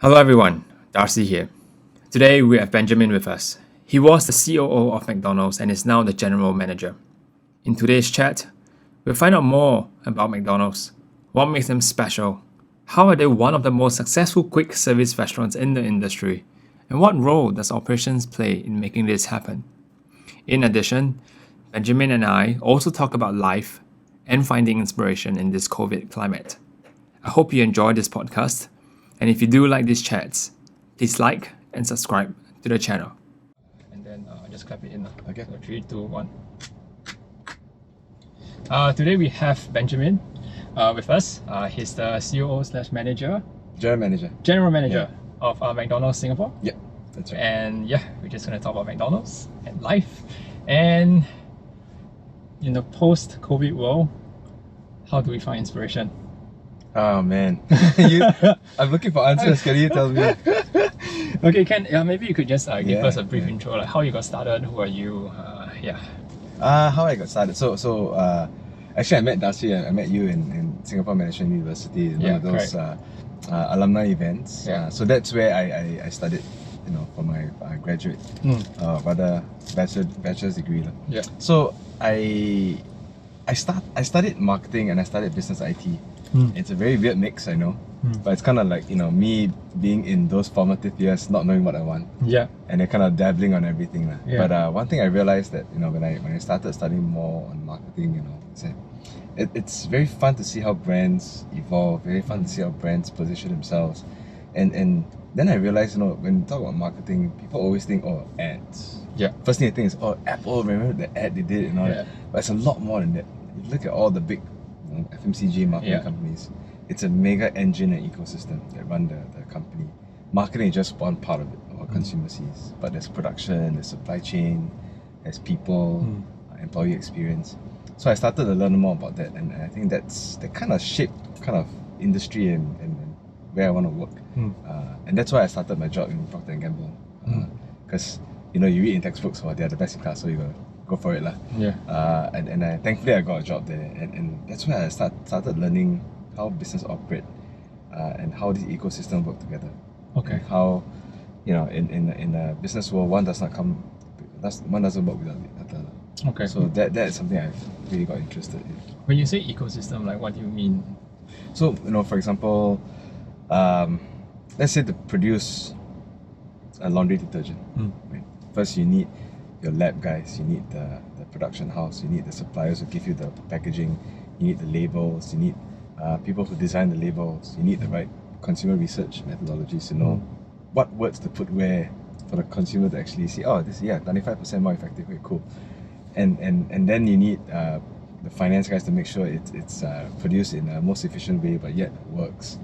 Hello everyone, Darcy here. Today we have Benjamin with us. He was the COO of McDonald's and is now the General Manager. In today's chat, we'll find out more about McDonald's, what makes them special, how are they one of the most successful quick service restaurants in the industry, and what role does operations play in making this happen. In addition, Benjamin and I also talk about life and finding inspiration in this COVID climate. I hope you enjoy this podcast. And if you do like these chats, please like and subscribe to the channel. And then just clap it in. Okay. So 3, 2, 1. Today we have Benjamin with us. He's the COO/manager. General manager. Of McDonald's Singapore. Yeah, that's right. And yeah, we're just going to talk about McDonald's and life. And in the post-COVID world, how do we find inspiration? Oh man, I'm looking for answers. Can you tell me? Okay, maybe you could just give us a brief intro, like how you got started, who are you, How I got started. So actually I met Darcy. I met you in Singapore Management University in one of those alumni events. Yeah. So that's where I studied, for my graduate, rather bachelor's degree. Yeah. So I studied marketing and I studied business IT. It's a very weird mix, I know, but it's kind of like me being in those formative years, not knowing what I want, and then kind of dabbling on everything. Yeah. But one thing I realized that when I started studying more on marketing, is that it's very fun to see how brands evolve, very fun to see how brands position themselves, and then I realized when you talk about marketing, people always think ads. Yeah. First thing I think is Apple, remember the ad they did and all that, but it's a lot more than that. You look at all the big FMCG marketing companies, it's a mega engine and ecosystem that run the company. Marketing is just one part of it, what consumer sees, but there's production, there's supply chain, there's people, employee experience. So I started to learn more about that, and I think that kind of shaped kind of industry and where I want to work. And that's why I started my job in Procter Gamble, because you read in textbooks, they're the best in class, so you gotta go for it lah. And thankfully I got a job there, and that's where I started learning how business operate, and how this ecosystem work together. Okay. And how in the business world one doesn't work without the other. Okay. So that is something I've really got interested in. When you say ecosystem, like what do you mean? So for example, let's say to produce a laundry detergent, right? First you need your lab guys, you need the production house, you need the suppliers who give you the packaging, you need the labels, you need people who design the labels, you need the right consumer research methodologies to know what words to put where for the consumer to actually see, this 95% more effective, okay, cool. And then you need the finance guys to make sure it's produced in the most efficient way but yet works.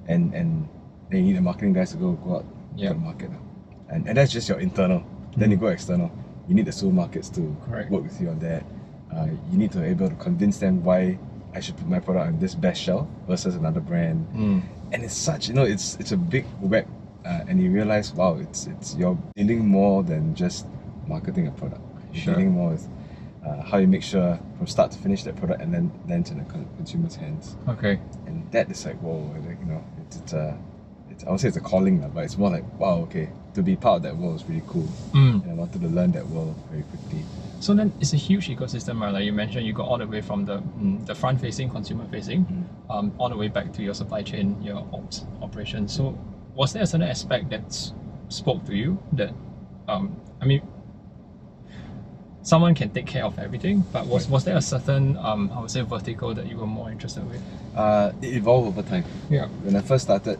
And then you need the marketing guys to go out to the market. And that's just your internal. Then you go external. You need the supermarkets to work with you on that. You need to be able to convince them why I should put my product on this best shelf versus another brand. And it's such, it's a big web, and you realize, wow, it's you're dealing more than just marketing a product. You're dealing more with how you make sure from start to finish that product and then lands in the consumer's hands. Okay. And that is like, whoa, I would say it's a calling, but it's more like, wow, okay, to be part of that world is really cool. And I wanted to learn that world very quickly. So then it's a huge ecosystem, right? Like you mentioned, you got all the way from the front-facing, consumer-facing, all the way back to your supply chain, your ops operation. So was there a certain aspect that spoke to you that, someone can take care of everything, but was there a certain, I would say, vertical that you were more interested with? It evolved over time. Yeah. When I first started,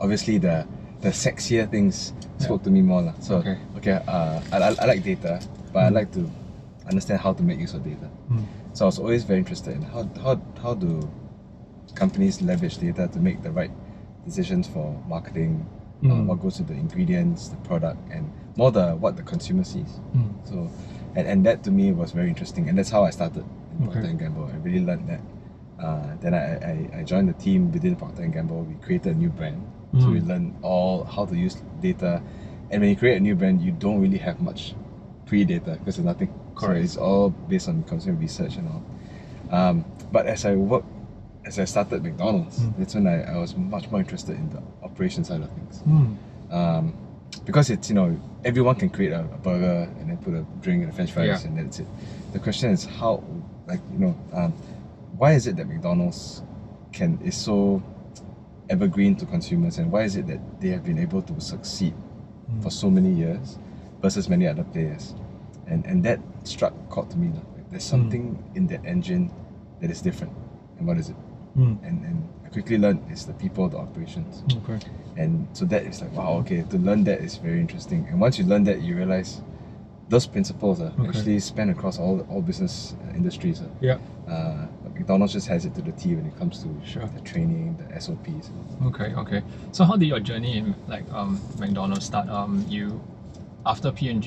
obviously the sexier things spoke to me more. So I like data, but I like to understand how to make use of data. So I was always very interested in how do companies leverage data to make the right decisions for marketing, what goes into the ingredients, the product, and more what the consumer sees. So and that to me was very interesting, and that's how I started in Procter Gamble. I really learned that. Then I joined the team within Procter Gamble. We created a new brand. So we learned all how to use data. And when you create a new brand, you don't really have much pre-data because there's nothing. Correct. So it's all based on consumer research and all. But as I started McDonald's, that's when I was much more interested in the operation side of things. Because it's, everyone can create a burger and then put a drink and a French fries and that's it. The question is how, why is it that McDonald's is so evergreen to consumers, and why is it that they have been able to succeed for so many years versus many other players? And that struck chord to me. Like, there's something in that engine that is different. And what is it? And I quickly learned it's the people, the operations. Okay. And so that is like, wow, okay, to learn that is very interesting. And once you learn that, you realize those principles actually span across all business industries. But McDonald's just has it to the T when it comes to the training, the SOPs. Okay. So how did your journey in McDonald's start? After P&G,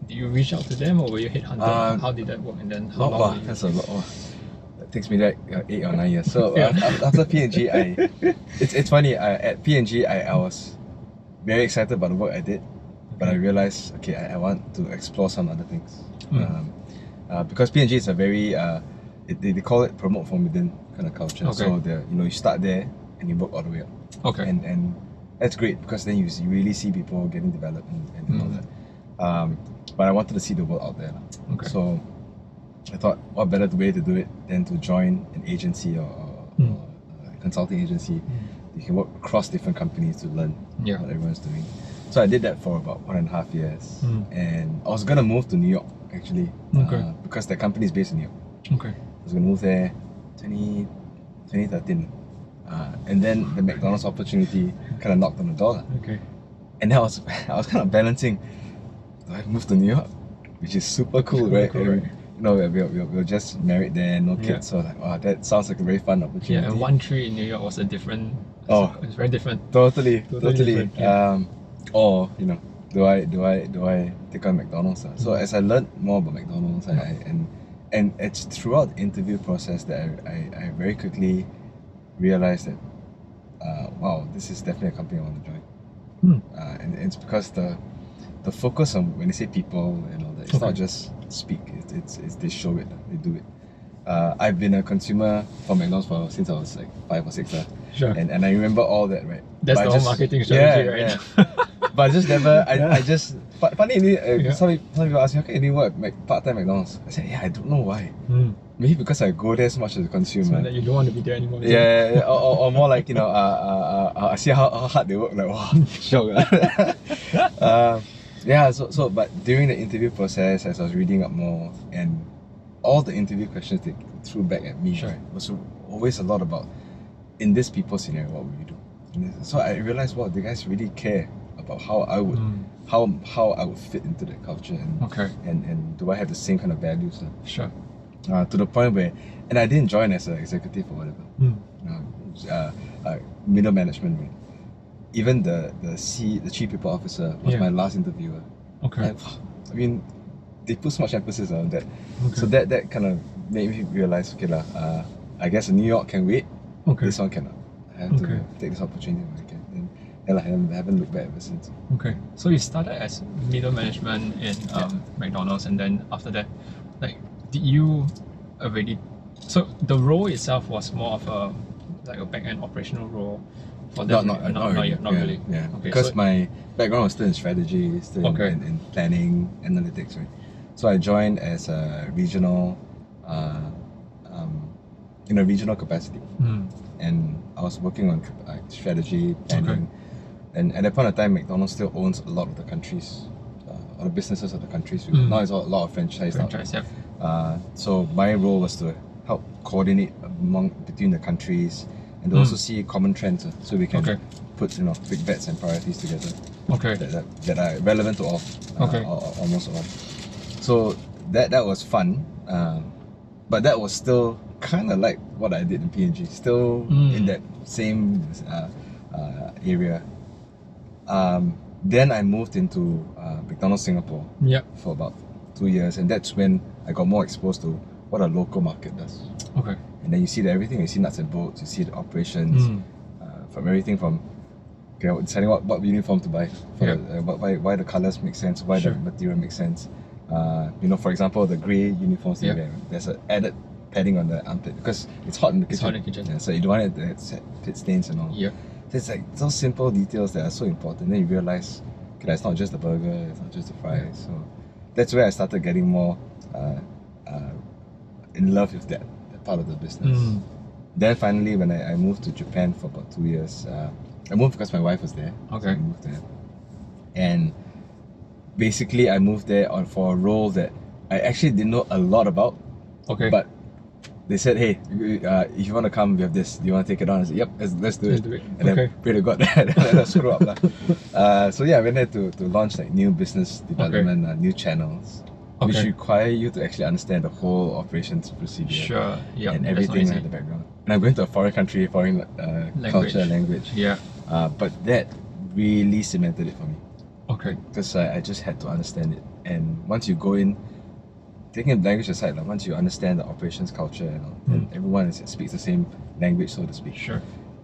did you reach out to them or were you headhunted? How did that work? And then how long? That's a lot. That takes me like 8 or 9 years. So after P&G, it's funny. At P&G, I was very excited about the work I did, but I realized, okay, I want to explore some other things. Because P&G is a very they call it promote from within kind of culture. So you start there and you work all the way up. And that's great because then you really see people getting developed and all that. But I wanted to see the world out there. So I thought, what better way to do it than to join an agency or a consulting agency. You can work across different companies to learn what everyone's doing. So I did that for about 1.5 years, and I was gonna move to New York actually, because the company is based in New York. I was gonna move there 2013, and then the McDonald's opportunity kind of knocked on the door. And then I was kind of balancing. Do I move to New York, which is super cool, right? We're just married there, no kids, so like, wow, that sounds like a very fun opportunity. And 1 tree in New York was a different. It's very different. Totally. Different, or do I take on McDonald's? So as I learned more about McDonald's, and it's throughout the interview process that I very quickly realized that wow, this is definitely a company I want to join. And it's because the focus on when they say people and all that, it's not just speak, it's they show it, they do it. I've been a consumer for McDonald's since I was like 5 or 6. And I remember all that, right? That's the whole marketing strategy, right? But I just never, I just, funny, some people ask me, okay, you work part-time McDonald's? I said, I don't know why. Maybe because I go there so much as a consumer. So that you don't want to be there anymore. Or more like, I see how hard they work, like, wow, shock. So but during the interview process, as I was reading up more, and all the interview questions they threw back at me, was always a lot about, in this people scenario, what would you do? So I realized, wow, the guys really care about how I would how I would fit into that culture, and do I have the same kind of values? To the point where, and I didn't join as an executive or whatever. Middle management, right? Even the chief people officer was my last interviewer. I mean, they put so much emphasis on that. So that kind of made me realize, I guess New York can wait. This one cannot. I have to take this opportunity when I can. And I haven't looked back ever since. So you started as middle management in McDonald's, and then after that, did you already? So the role itself was more of a back-end operational role. Not really. Because my background was still in strategy, still in planning, analytics, right? So I joined as a regional, in a regional capacity, and I was working on strategy, planning, and at that point of time, McDonald's still owns a lot of the countries, all the businesses of the countries. Now it's a lot of franchise. So my role was to help coordinate between the countries, and also see common trends, so we can put big bets and priorities together that are relevant to all, almost all. So that was fun, but that was still kind of like what I did in P&G, still in that same area. Then I moved into McDonald's Singapore for about 2 years, and that's when I got more exposed to what a local market does. And then you see everything. You see nuts and bolts. You see the operations, from everything from deciding what uniform to buy, why the colors make sense, why the material makes sense. For example, the grey uniforms there's an added padding on the armpit because it's hot in the kitchen. So you don't want it to pit stains and all. there's like those simple details that are so important. Then you realize, okay, it's not just the burger, it's not just the fries. So that's where I started getting more in love with that part of the business. Then finally, when I moved to Japan for about 2 years, I moved because my wife was there. Okay. So I moved there. And basically, I moved there for a role that I actually didn't know a lot about. Okay. But they said, hey, if you want to come, we have this. Do you want to take it on? I said, yep, let's do it. And then pray to God that I screw up. So yeah, I went there to launch like new business development, new channels, which require you to actually understand the whole operations procedure. Sure. Yeah. And everything at the background. And I'm going to a foreign country, foreign culture, language. Yeah. But that really cemented it for me. Okay. Because I just had to understand it. And once you go in, taking the language aside, like once you understand the operations culture and all, then everyone speaks the same language, so to speak. Sure.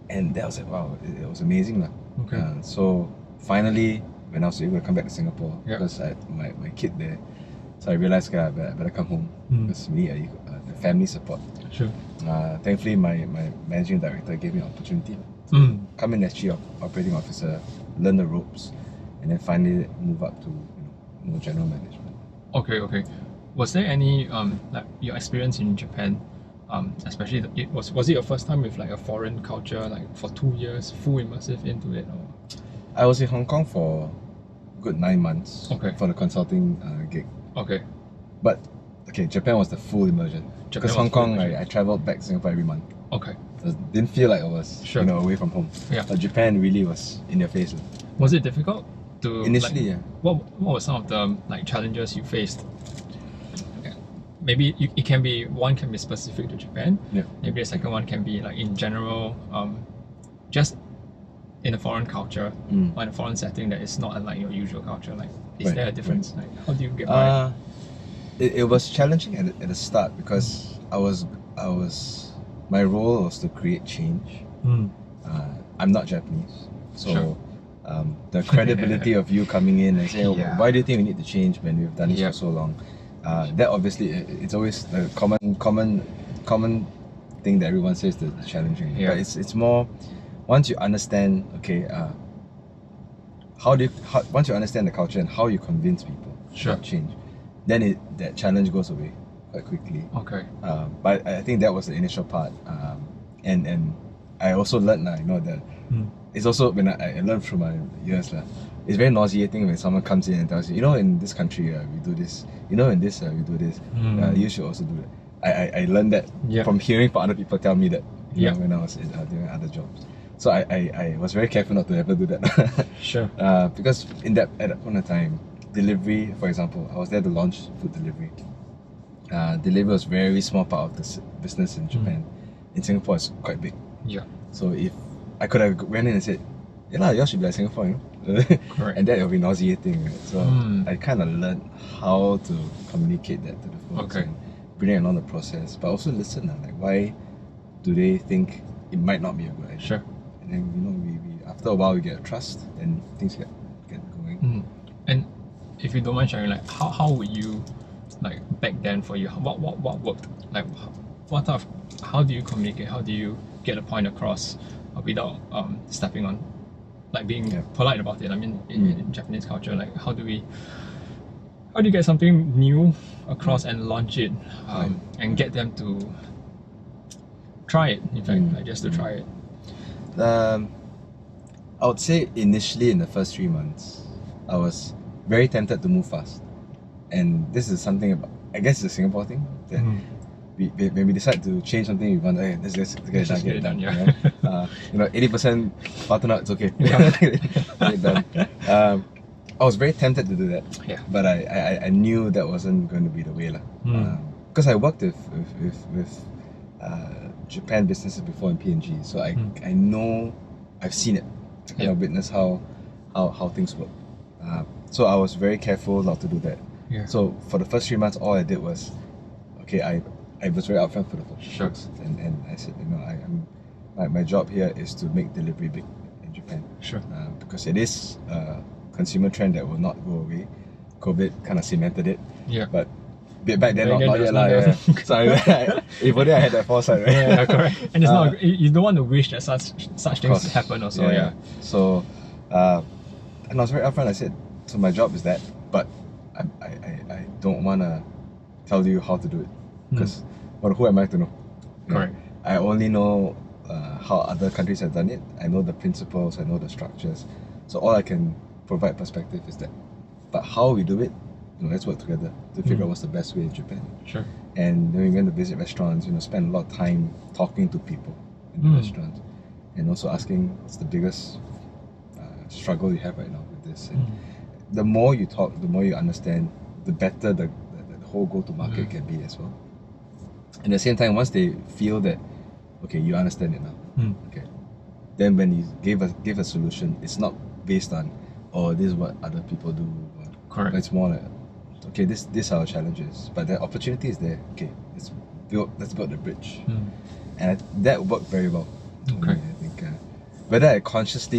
And that was like, wow, it was amazing. Okay. So finally, when I was able to come back to Singapore, because I had my kid there, so I realized, okay, I better come home. Because me, the family support. Sure. Thankfully, my managing director gave me an opportunity to come in as chief operating officer, learn the ropes, and then finally move up to more general management. Okay. Was there any like your experience in Japan, especially was it your first time with like a foreign culture, like for 2 years, full immersive into it? Or? I was in Hong Kong for a good 9 months for the consulting gig. Okay. But Japan was the full immersion. Because Hong Kong, I traveled back to Singapore every month. Okay. So it didn't feel like I was away from home. Yeah. But Japan really was in your face. Was it difficult to initially? Like, what were some of the like challenges you faced? Maybe it can be one can be specific to Japan. Yeah. Maybe the second one can be like in general, just in a foreign culture or in a foreign setting that is not unlike your usual culture. Like, is there a difference? Like, how do you get by? It was challenging at the start because my role was to create change. I'm not Japanese, so the credibility of you coming in and saying, why do you think we need to change when we've done this for so long? That obviously it's always the common thing that everyone says that's challenging. But it's more once you understand once you understand the culture and how you convince people to change, then that challenge goes away quite quickly. Okay. But I think that was the initial part, and I also learned that it's also when I learned through my years it's very nauseating when someone comes in and tells you, in this country we do this, in this we do this, you should also do it. I learned that from hearing from other people tell me that when I was doing other jobs. So I was very careful not to ever do that. Sure. Because at that point of time, delivery, for example, I was there to launch food delivery. Delivery was a very small part of the business in Japan. In Singapore, it's quite big. Yeah. So if I could have went in and said, you should be like Singapore, Correct. And that would be nauseating, right? So I kind of learned how to communicate that to the folks and bring it along the process, but also listen, like why do they think it might not be a good idea? Sure. And then we after a while we get trust, and things get going. And if you don't mind sharing, like how would you, like back then for you, what worked? Like what type of, how do you communicate? How do you get a point across without stepping on, like being polite about it? I mean, in Japanese culture, like how do you get something new across and launch it, and get them to try it? In fact, like just to try it. I would say initially in the first 3 months, I was very tempted to move fast, and this is something about, I guess it's a Singapore thing that when we decide to change something, we want, hey, let's get it done. 80% button up, it's okay. Get it done. I was very tempted to do that, but I knew that wasn't going to be the way, because I worked with Japan businesses before in P&G, so I know, I've seen it. I kind of witnessed how things work. So I was very careful not to do that. So for the first 3 months, all I did was, I was very upfront for the folks, and I said, my job here is to make delivery big in Japan. Because it is a consumer trend that will not go away. COVID kind of cemented it. But back then, not there yet was lah. no- there Yeah. So if only I had that foresight, right? Yeah, correct. And it's not you don't want to wish that such things course. happen also. Yeah. So, and I was very upfront. I said, so my job is that, but I don't want to tell you how to do it because who am I to know? Correct. I only know how other countries have done it. I know the principles. I know the structures. So all I can provide perspective is that. But how we do it, let's work together to figure out what's the best way in Japan. Sure. And then we went to visit restaurants. Spend a lot of time talking to people in the restaurants, and also asking what's the biggest struggle you have right now with this. And the more you talk, the more you understand, the better the whole go-to-market can be as well. And at the same time, once they feel that, okay, you understand it now, okay, then when you give a solution, it's not based on, oh, this is what other people do. Correct. But it's more like, okay, this are our challenges, but the opportunity is there. Okay, let's build the bridge, and that worked very well. Okay. I think whether I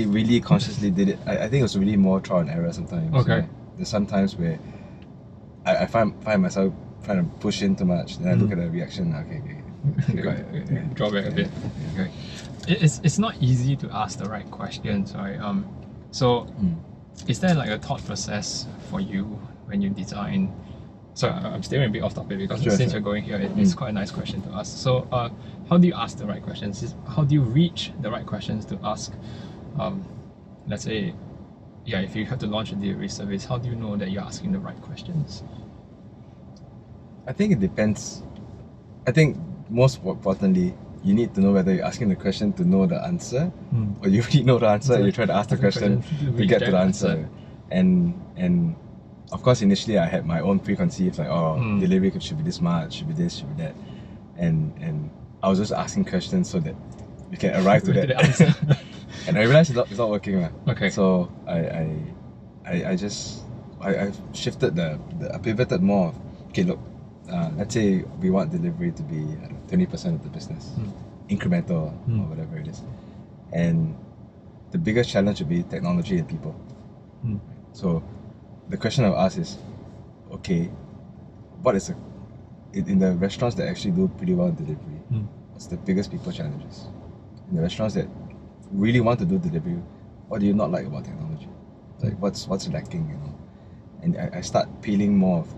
really consciously did it, I think it was really more trial and error sometimes. Okay. There's sometimes where I find myself trying to push in too much, then I look at the reaction. Okay. Got it. Draw back a bit. Okay. It's not easy to ask the right questions, right? So is there like a thought process for you when you design? So I'm steering a bit off topic because since you're going here, it's quite a nice question to ask. So how do you ask the right questions? How do you reach the right questions to ask? Let's say, if you have to launch a delivery service, how do you know that you're asking the right questions? I think it depends. I think most importantly, you need to know whether you're asking the question to know the answer, or you already know the answer and you try to ask the question to get to the answer. And of course, initially I had my own preconceived, like, delivery should be this much, should be this, should be that, and I was just asking questions so that we can arrive to that answer. And I realized it's not working, man. Okay. So I shifted I pivoted more. Okay, look, let's say we want delivery to be 20% of the business, incremental or whatever it is, and the biggest challenge would be technology and people. So the question I'll ask is, okay, what is in the restaurants that actually do pretty well in delivery, what's the biggest people challenges? In the restaurants that really want to do delivery, what do you not like about technology? Like what's lacking, And I start peeling more of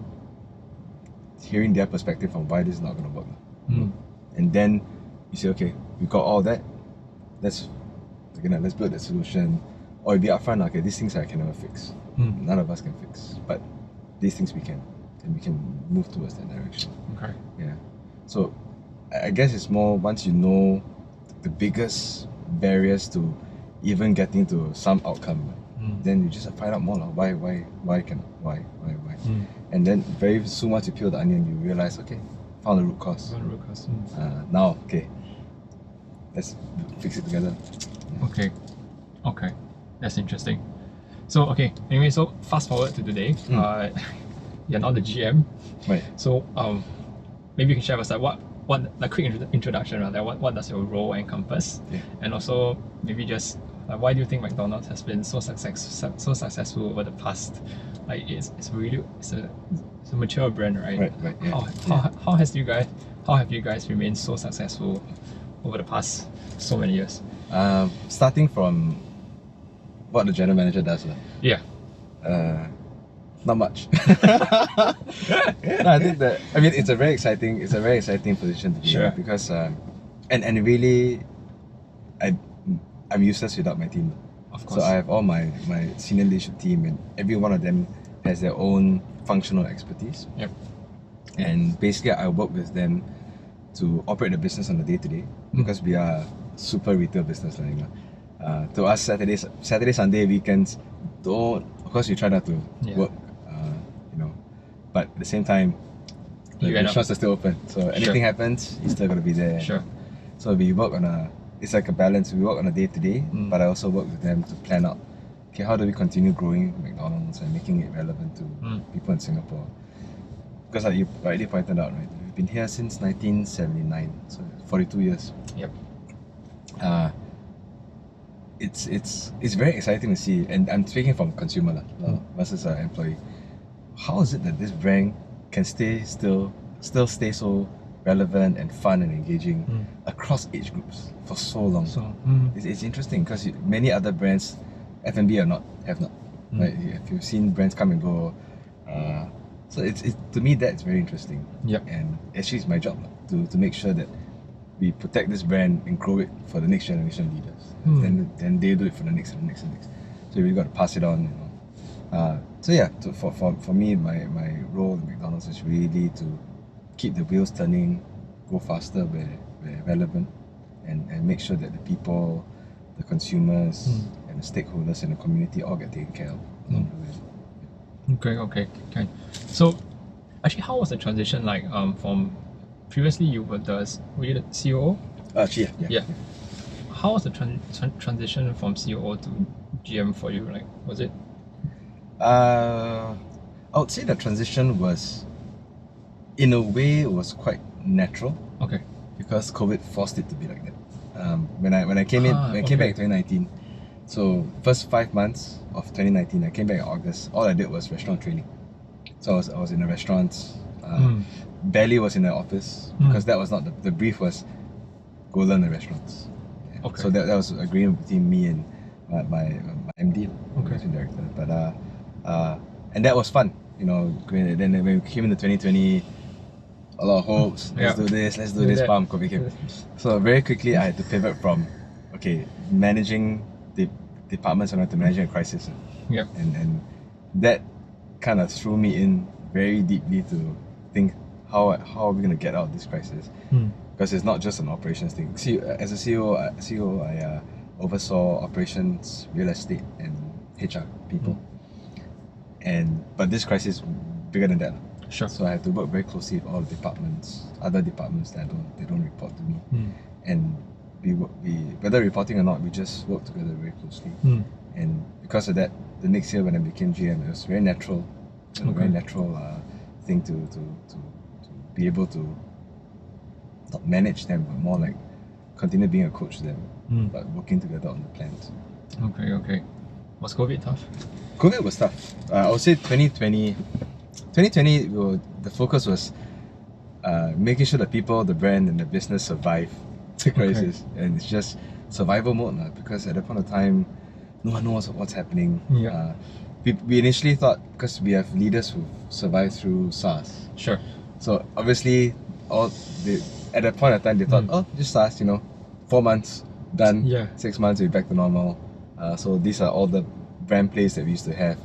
hearing their perspective on why this is not going to work. And then you say, okay, we got all that, let's build that solution. Or you be upfront, okay, these things I can never fix. None of us can fix, but these things we can, and we can move towards that direction. Okay. Yeah. So I guess it's more once you know the biggest barriers to even getting to some outcome, then you just find out more why, and then very soon once you peel the onion, you realize, okay, found the root cause. Now, okay, let's fix it together. Okay, that's interesting. So anyway, so fast forward to today. You're now the GM, right? So maybe you can share with us what quick introduction, right? What does your role encompass? And also maybe just why do you think McDonald's has been so successful over the past? Like it's a mature brand, right? Right. How have you guys remained so successful over the past so many years? Starting from what the general manager does. Not much. No, I think that it's a very exciting position to be in because and really I'm useless without my team. Of course. So I have all my senior leadership team, and every one of them has their own functional expertise. Yep. And basically I work with them to operate the business on a day-to-day because we are super retail business. To us, Saturday, Sunday, weekends, of course we try not to work, but at the same time, the restaurants are still open. So anything happens, you're still going to be there. Sure. So we work it's like a balance. We work on a day-to-day, but I also work with them to plan out, okay, how do we continue growing McDonald's and making it relevant to people in Singapore? Because like you rightly pointed out, right, we've been here since 1979, so 42 years. Yep. It's very exciting to see, and I'm speaking from consumer versus employee. How is it that this brand can still stay so relevant and fun and engaging across age groups for so long. It's interesting because many other brands, F&B have not. Right? If you've seen brands come and go, so it's to me that's very interesting. Yep. And actually, it's my job to make sure that we protect this brand and grow it for the next generation of leaders. Then they do it for the next and the next and the next. So we got to pass it on. You know. So yeah, for me, my role at McDonald's is really to keep the wheels turning, go faster where relevant, and make sure that the people, the consumers, and the stakeholders in the community all get taken care of along the way. Okay. So, actually, how was the transition like from previously were you the COO? Yeah. How was the transition from COO to GM for you? Like, was it? I would say the transition was, in a way, it was quite natural. Okay. Because COVID forced it to be like that. When I came back in 2019, so first 5 months of 2019, I came back in August. All I did was restaurant training. So I was in the restaurants. Barely was in the office because that was not the brief was go learn the restaurants. Yeah. Okay. So that was an agreement between me and my MD, managing director. But and that was fun, you know. Then when we came into 2020, a lot of hopes. Let's do this. Bam, COVID came. So very quickly, I had to pivot from managing the departments and to managing a crisis. Yeah. And that kind of threw me in very deeply to think how are we going to get out of this crisis? Because it's not just an operations thing. See, as a CEO, I oversaw operations, real estate, and HR people. But this crisis is bigger than that. Sure. So I had to work very closely with all the departments, other departments that don't report to me, and we whether reporting or not, we just work together very closely. And because of that, the next year when I became GM, it was very natural, a very natural thing to be able to not manage them, but more like continue being a coach to them, but working together on the plans. Okay. Was COVID tough? COVID was tough. I would say 2020, the focus was making sure the people, the brand, and the business survive the crisis. And it's just survival mode now, because at that point of time, no one knows what's happening. Yeah. We initially thought, because we have leaders who survived through SARS. Sure. So obviously, at that point of time, they thought, just SARS, 4 months, done. Yeah. 6 months, we're back to normal. So these are all the brand plays that we used to have.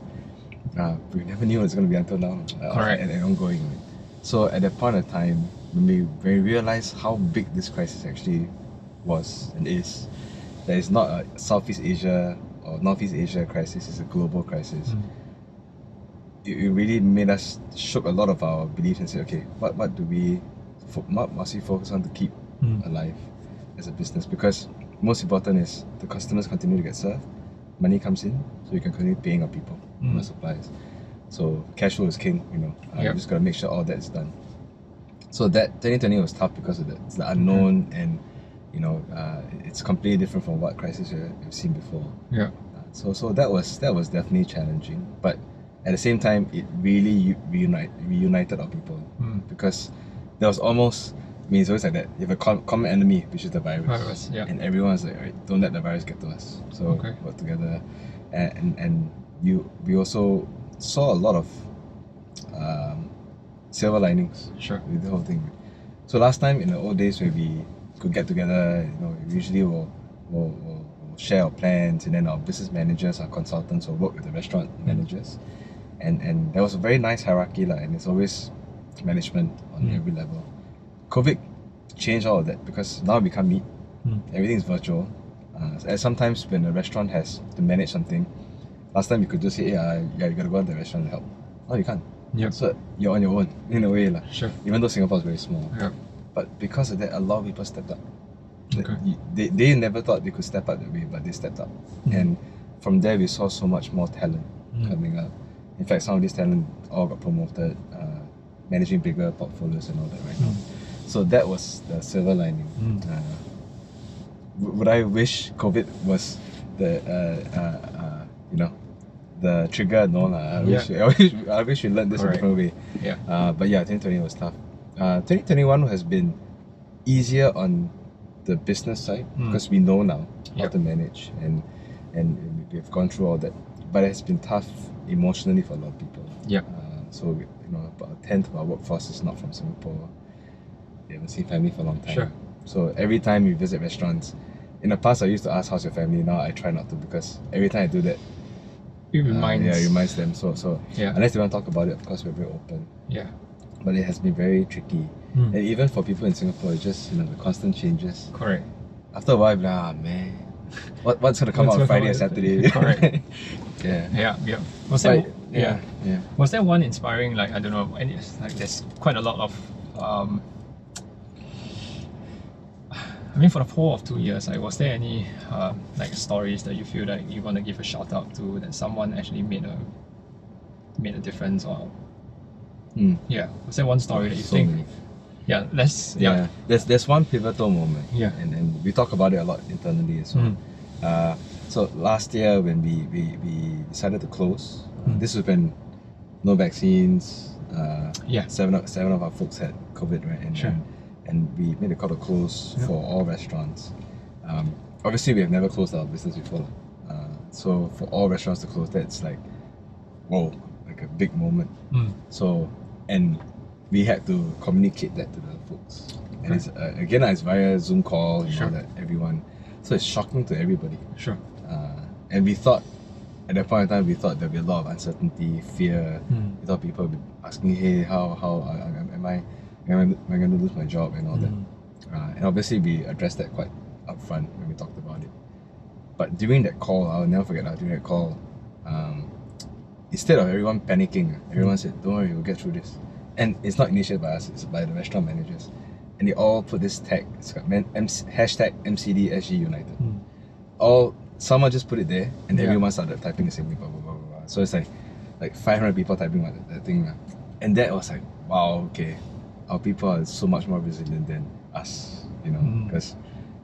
We never knew it was going to be until now. Correct. And ongoing. So at that point of time, when we realized how big this crisis actually was and is, that it's not a Southeast Asia or Northeast Asia crisis, it's a global crisis. It really made us shook a lot of our beliefs and say, okay, what must we focus on to keep alive as a business? Because most important is the customers continue to get served, money comes in, so you can continue paying our people, our suppliers. So cash flow is king, you just got to make sure all that's done. So that 2020 was tough because of that. It's the unknown, and it's completely different from what crisis we've seen before. Yeah. So that was definitely challenging, but at the same time, it really reunited our people, because there was almost, it's always like that. You have a common enemy, which is the virus. And everyone's like, alright, don't let the virus get to us. So work together, and we also saw a lot of silver linings. Sure. With the whole thing. So last time, in the old days where we could get together, we usually will share our plans, and then our business managers, our consultants will work with the restaurant managers, and there was a very nice hierarchy, and it's always management on every level. COVID changed all of that, because now we can't meet. Everything's virtual. And sometimes when a restaurant has to manage something, last time you could just say, you gotta go to the restaurant and help. Now you can't. So you're on your own, in a way. Sure. Even though Singapore is very small. But because of that, a lot of people stepped up. They never thought they could step up that way, but they stepped up. And from there, we saw so much more talent coming up. In fact, some of these talent all got promoted, managing bigger portfolios and all that right now. So that was the silver lining. Would I wish COVID was the the trigger, no lah. I wish we learned this a different way. Yeah. But yeah, 2020 was tough. 2021 has been easier on the business side because we know now how to manage and we've gone through all that. But it has been tough emotionally for a lot of people. Yeah. So about a tenth of our workforce is not from Singapore. They haven't seen family for a long time. Sure. So every time we visit restaurants, in the past I used to ask how's your family. Now I try not to because every time I do that, it reminds them. So yeah. Unless they want to talk about it, of course we're very open. Yeah. But it has been very tricky. And even for people in Singapore, it's just the constant changes. Correct. After a while, man, what's gonna come out on Friday and Saturday? Correct. Yeah. Was But, there was there one inspiring, like, I don't know, any, like, there's quite a lot of I mean, for the whole of 2 years, like, was there any like stories that you feel like you want to give a shout out to, that someone actually made a difference, or yeah, was there one story that you think many. There's one pivotal moment, and we talk about it a lot internally as well. So last year when we decided to close, this was when no vaccines, 7 of our folks had COVID, right? And we made a call to close for all restaurants. Obviously we have never closed our business before, so for all restaurants to close, that's like, whoa, like a big moment. So, and we had to communicate that to the folks. And it's again, it's via Zoom call, all that, everyone. So it's shocking to everybody. And we thought, at that point in time, we thought there'd be a lot of uncertainty, fear. We thought people would be asking, hey, how am I going to lose my job and all that. And obviously we addressed that quite upfront when we talked about it. But during that call, I'll never forget that, during that call, instead of everyone panicking, everyone said, don't worry, we'll get through this. And it's not initiated by us, it's by the restaurant managers. And they all put this tag, it's got hashtag MCDSG United. Someone just put it there, and everyone started typing the same thing, blah, blah, blah, blah. So it's like 500 people typing that thing. And that was like, wow, okay, our people are so much more resilient than us, because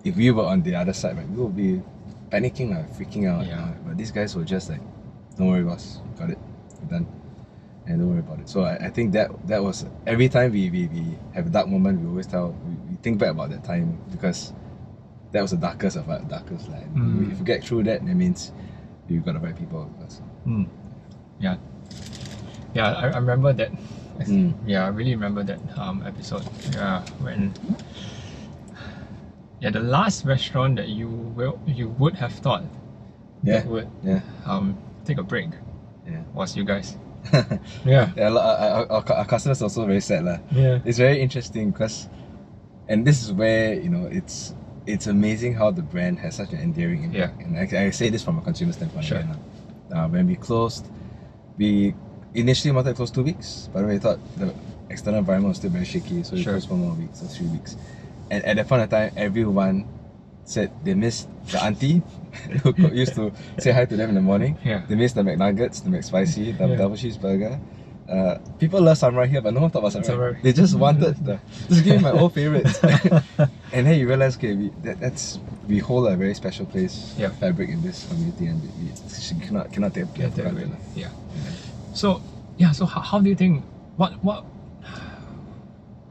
if we were on the other side, right, we would be panicking, freaking out. But these guys were just like, don't worry, boss, got it, we're done, and don't worry about it. So I think that was, every time we have a dark moment, we always we think back about that time, because that was the darkest of our darkest. If you get through that means you've got the right people with us. I remember that. I really remember that episode. When the last restaurant that you would have thought that would take a break was you guys. Our customers are also very sad lah. It's very interesting because, and this is where it's amazing how the brand has such an endearing impact. And I say this from a consumer standpoint. When we closed, we initially wanted to close 2 weeks, but we thought the external environment was still very shaky, so we closed 1 more week, so 3 weeks. And at that point of time, everyone said they missed the auntie who used to say hi to them in the morning. They missed the McNuggets, the McSpicy, the double cheeseburger. People love samurai here, but no one thought about samurai. They just wanted just give me my old favorites. And then you realize, okay, we hold a very special place, fabric in this community, and we cannot take it for granted. So how do you think,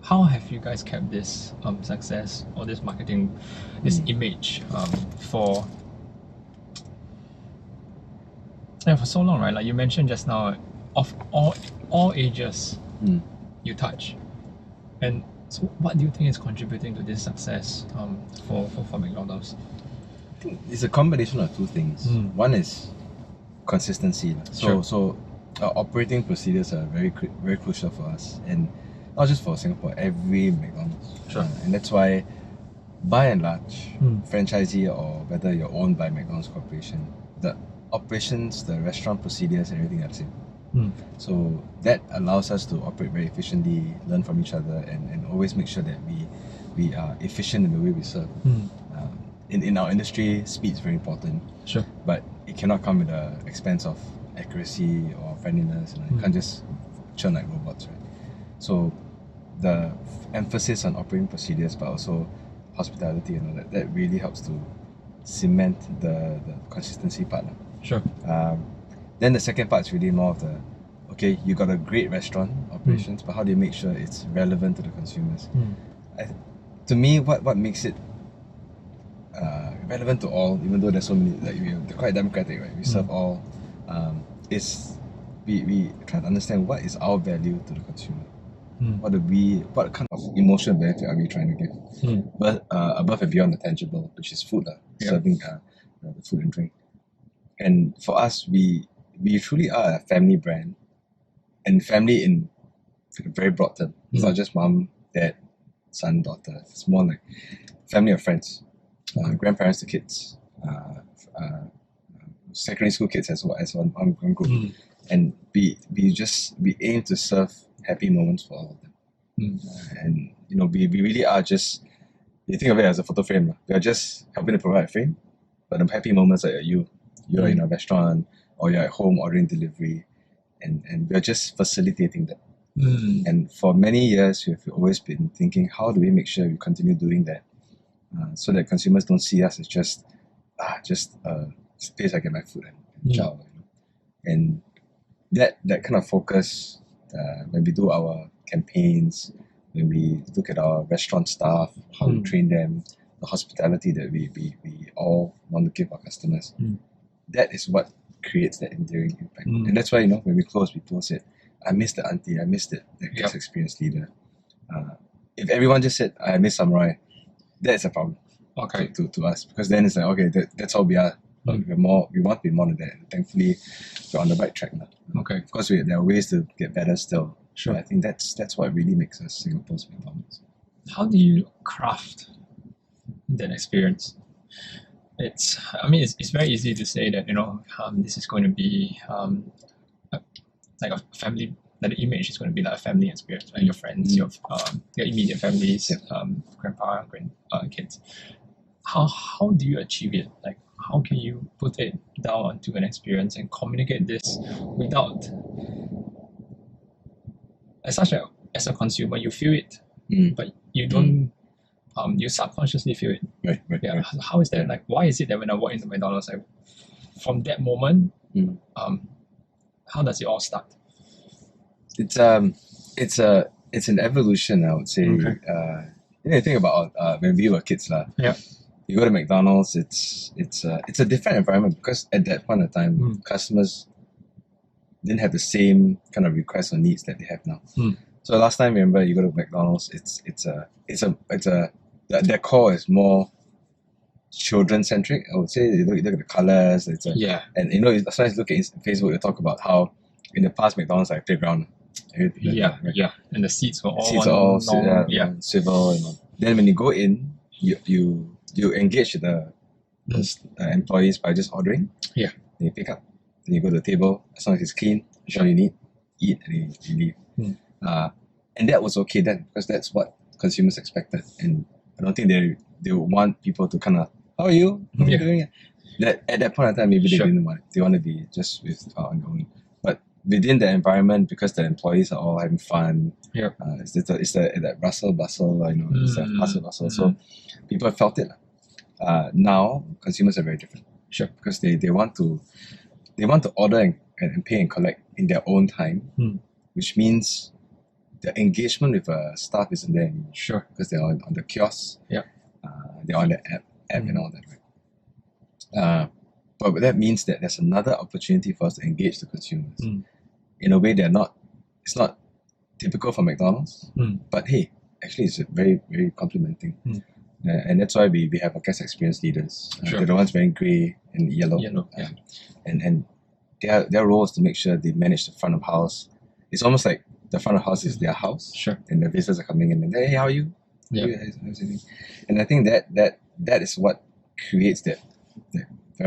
how have you guys kept this success, or this marketing, this image for so long, right? Like you mentioned just now, of all ages you touch. And so what do you think is contributing to this success for McDonald's? I think it's a combination of two things. One is consistency. So our operating procedures are very crucial for us, and not just for Singapore, every McDonald's. And that's why, by and large, franchisee or whether you're owned by McDonald's Corporation, the operations, the restaurant procedures, everything are the same. So that allows us to operate very efficiently, learn from each other, and always make sure that we are efficient in the way we serve. In our industry, speed is very important. But it cannot come at the expense of accuracy or friendliness. You can't just churn like robots, right? So the emphasis on operating procedures, but also hospitality and all that really helps to cement the consistency part. Then the second part is really more of the, okay, you got a great restaurant operations, but how do you make sure it's relevant to the consumers? To me, what makes it relevant to all, even though there's so many, like they're quite democratic, right? We serve all. Is we try to understand what is our value to the consumer. What kind of emotional benefit are we trying to give? But above and beyond the tangible, which is food, serving the food and drink. And for us, we truly are a family brand, and family in a very broad term. It's not just mom, dad, son, daughter. It's more like family of friends, grandparents to kids, secondary school kids as well as one group. And we aim to serve happy moments for all of them. And we really are just, you think of it as a photo frame. We are just helping to provide a frame, but the happy moments are you're in a restaurant or you're at home ordering delivery, and we're just facilitating that. And for many years, we've always been thinking, how do we make sure we continue doing that, so that consumers don't see us as just a place I get my food and chow. And that kind of focus, when we do our campaigns, when we look at our restaurant staff, how we train them, the hospitality that we all want to give our customers, that is what creates that enduring impact. And that's why, when we close it, I miss the auntie, I miss the guest experience leader. If everyone just said, I miss Samurai, that's a problem to us, because then it's like, okay, that's all we are. We want to be more than that. And thankfully, we're on the right track now. Okay. Of course, there are ways to get better still. Sure. But I think that's what really makes us Singapore's McDonald's. How do you craft that experience? It's very easy to say that this is going to be like a family, that the image is going to be like a family experience, like your friends, your immediate families, grandpa, kids. How do you achieve it? Like, how can you put it down onto an experience and communicate this without, as a consumer, you feel it, but you don't, you subconsciously feel it. Right. Yeah. How is that? Like, why is it that when I walk into McDonald's, from that moment, how does it all start? It's an evolution, I would say. Okay. You think about when we were kids, Yeah. You go to McDonald's, it's a different environment, because at that point in time, customers didn't have the same kind of requests or needs that they have now. So last time, remember, you go to McDonald's, the decor is more children centric. I would say you look at the colors. And sometimes look at Facebook, you talk about how in the past McDonald's like playground. Yeah. And the seats were all swivel. Then when you go in, you engage the employees by just ordering. Yeah. Then you pick up. Then you go to the table. As long as it's clean, all you need, eat, and you leave. And that was okay then, because that's what consumers expected. And I don't think they would want people to kind of, how are you? How are you doing? That at that point in time, maybe they didn't want it. They want to be just with on their own. But within the environment, because the employees are all having fun, it's that rustle bustle, it's that hustle bustle. So people felt it. Now consumers are very different. Sure. Because they want to order and pay and collect in their own time, which means the engagement with staff isn't there anymore. Sure. Because they're on the kiosks. Yeah. They're on the app and all that, right? But that means that there's another opportunity for us to engage the consumers in a way it's not typical for McDonald's, but hey, actually it's very, very complimenting. And that's why we have our guest experience leaders. Sure. They're the ones wearing grey and yellow. And their role is to make sure they manage the front of house. It's almost like the front of house is their house. Sure. And the visitors are coming in and, hey, how are you? Yeah. And I think that is what creates that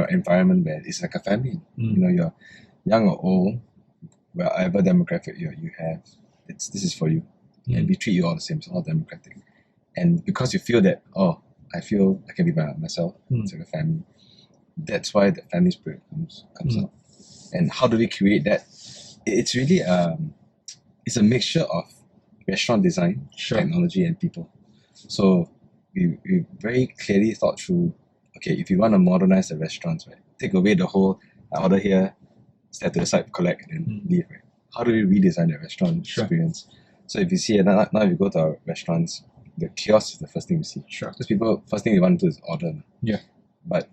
environment where it's like a family. You're young or old, whatever demographic you have, this is for you. And we treat you all the same. It's all democratic. And because you feel that, I feel I can be by myself, it's like a family. That's why the family spirit comes out. And how do we create that? It's really it's a mixture of restaurant design, technology, and people. So we very clearly thought through, okay, if you want to modernize the restaurants, right, take away the whole, I order here, step to the side, collect, and then leave. Right? How do we redesign the restaurant experience? So if you see it now, if you go to our restaurants, the kiosk is the first thing you see. Sure. Because people, first thing they want to do is order. Yeah. But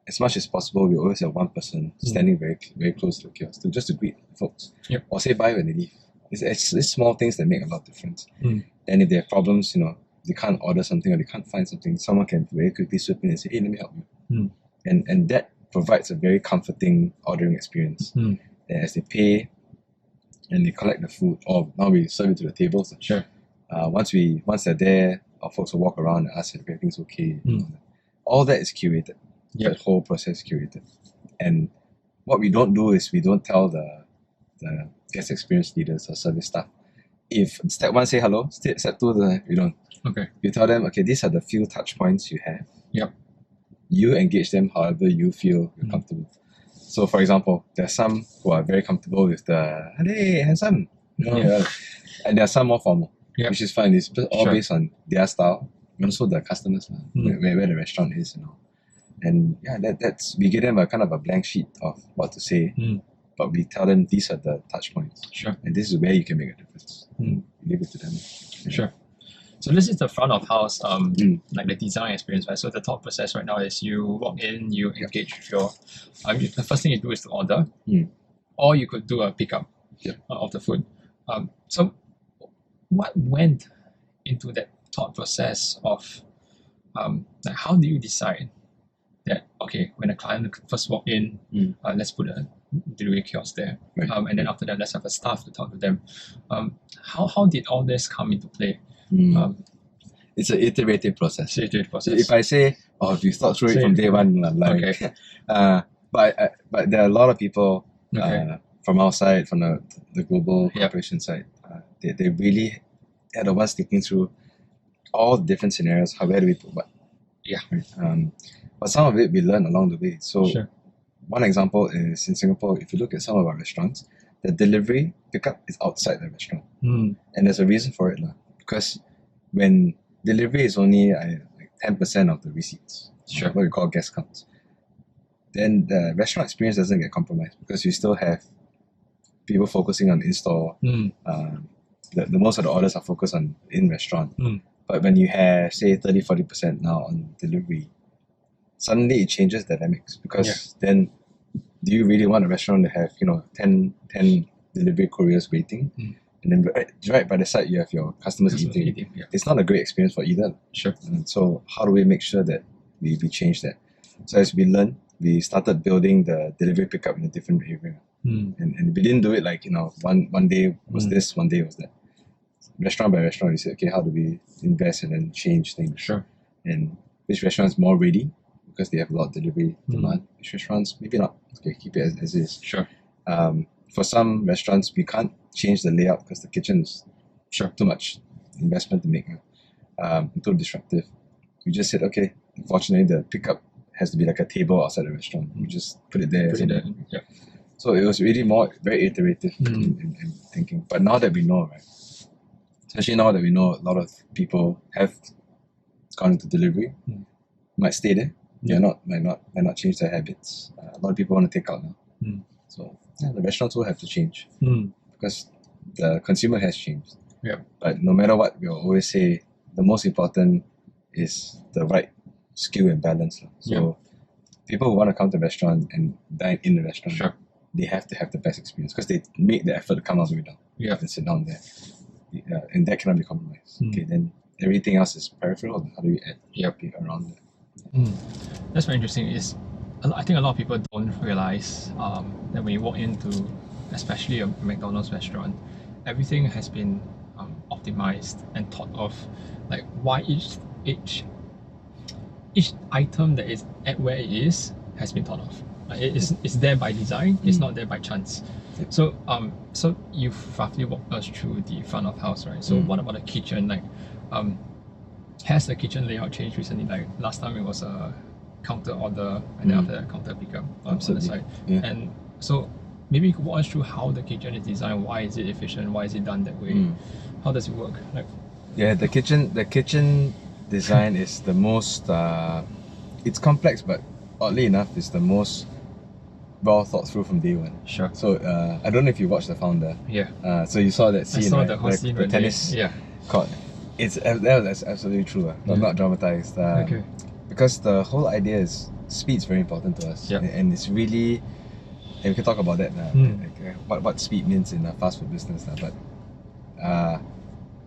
as much as possible, we always have one person standing very very close to the kiosk just to greet folks. Yep. Or say bye when they leave. It's small things that make a lot of difference. Mm. And if they have problems, they can't order something or they can't find something, someone can very quickly swoop in and say, hey, let me help you. Mm. And that provides a very comforting ordering experience. Mm. And as they pay and they collect the food, or now we serve it to the tables. Sure. Once they're there, our folks will walk around and ask if everything's okay. Mm. All that is curated. Yep. That whole process is curated. And what we don't do is we don't tell the guest experience leaders or service staff. If step 1 say hello, step 2 we don't. Okay. You tell them, okay, these are the few touch points you have. Yep. You engage them however you feel you're comfortable. So for example, there are some who are very comfortable with the hey handsome, and there are some more formal, which is fine. It's all based on their style and also the customers, where the restaurant is and all. And that's we give them a kind of a blank sheet of what to say, but we tell them these are the touch points. Sure. And this is where you can make a difference. Leave it to them. Sure. So this is the front of house, like the design experience, right? So the thought process right now is you walk in, you engage with your, the first thing you do is to order, or you could do a pickup of the food. So what went into that thought process of, like how do you decide that, okay, when a client first walk in, let's put a delivery kiosk there, Right. and then after that, let's have a staff to talk to them. How did all this come into play? It's an iterative process. Iterative process. If I say, if you thought through it from day one, like, Okay. but there are a lot of people Okay. from our side, from the global corporation side, they really are the ones thinking through all the different scenarios. Where do we put what? Yeah. Right? But some of it we learn along the way. So Sure. one example is in Singapore, if you look at some of our restaurants, the delivery pickup is outside the restaurant. And there's a reason for it. Because when delivery is only like 10% of the receipts, Sure. what we call guest counts, then the restaurant experience doesn't get compromised because you still have people focusing on in-store. The most of the orders are focused on in-restaurant. But when you have, say, 30-40% now on delivery, suddenly it changes dynamics because then do you really want a restaurant to have 10 delivery couriers waiting, and then right by the side you have your customers eating? It's not a great experience for either. Sure. And so how do we make sure that we change that? So as we learn, we started building the delivery pickup in a different area, and we didn't do it like one day was this, one day was that. Restaurant by restaurant, we said, okay, how do we invest and then change things? Sure. And which restaurant is more ready because they have a lot of delivery demand? Which restaurants maybe not? Okay, keep it as is. Sure. For some restaurants, we can't change the layout because the kitchen is too much investment to make, too disruptive. We just said, okay, unfortunately, the pickup has to be like a table outside the restaurant. We just put it there. Yeah. So it was really very iterative in thinking. But now that we know, right? Especially now that we know a lot of people have gone into delivery, might stay there. They might not change their habits. A lot of people want to take out now. So the restaurants will have to change because the consumer has changed. Yeah. But no matter what, we'll always say the most important is the right skill and balance. So people who want to come to the restaurant and dine in the restaurant, they have to have the best experience because they make the effort to come all the way down and sit down there. And that cannot be compromised. Okay, then everything else is peripheral. How do we add around that? That's very interesting. I think a lot of people don't realize that when you walk into, especially a McDonald's restaurant, everything has been optimized and thought of, like why each item that is at where it is has been thought of. It's there by design. It's not there by chance. So you've roughly walked us through the front of house, right? So what about the kitchen? Like, has the kitchen layout changed recently? Like last time it was a counter order, and then after that counter pickup on the side. And so maybe you could walk us through how the kitchen is designed. Why is it efficient? Why is it done that way? How does it work? The kitchen design is the most. It's complex, but oddly enough, it's the most well thought through from day one. Sure. So I don't know if you watched The Founder. Yeah. So you saw that scene, I saw right? the whole scene the when tennis yeah. court. That's absolutely true. Not dramatized. Okay. Because the whole idea is speed is very important to us. Yep. And it's really, and we can talk about that what speed means in a fast food business. But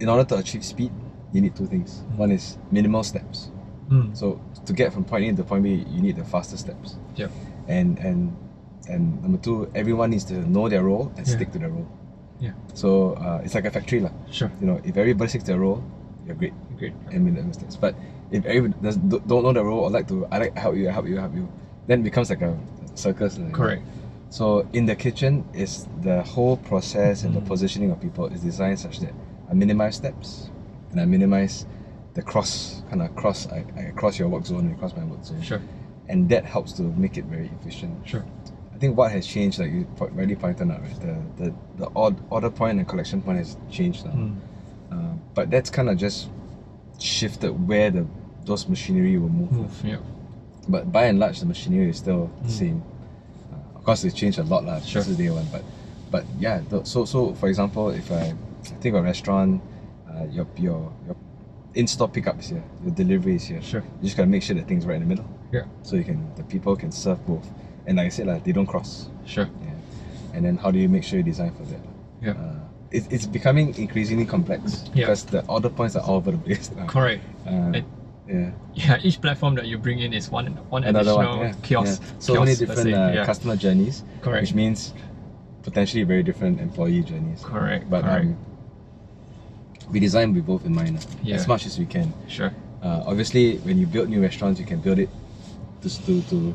in order to achieve speed, you need two things. One is minimal steps. So to get from point A to point B, you need the faster steps. Yep. And number two, everyone needs to know their role and stick to their role. Yeah. So it's like a factory, lah. Sure. If everybody sticks to their role, you're great. Great. And make mistakes. But if everybody don't know the role, or I like help you, then it becomes like a circus. Correct. So in the kitchen, is the whole process and the positioning of people is designed such that I minimize steps and I minimize the cross I cross your work zone and cross my work zone. Sure. And that helps to make it very efficient. Sure. I think what has changed, like you rightly pointed out, right? The order point and collection point has changed now. But that's kind of just shifted where those machinery will move. Yeah. But by and large, the machinery is still the same. Of course, it's changed a lot Sure. since day one. But yeah, so for example, if I think of a restaurant, your in-store pickup is here, your delivery is here. Sure. You just gotta make sure that thing's right in the middle. Yeah. So the people can serve both. And like I said, they don't cross. Sure. Yeah. And then how do you make sure you design for that? Yeah. It's becoming increasingly complex because the order points are all over the place now. Correct. Yeah. Yeah, each platform that you bring in is one Another additional one, kiosk. So kiosk many per different se. customer journeys, Correct. which means potentially very different employee journeys. Correct. But correct. We design with both in mind Yeah. as much as we can. Sure. Obviously, when you build new restaurants, you can build it to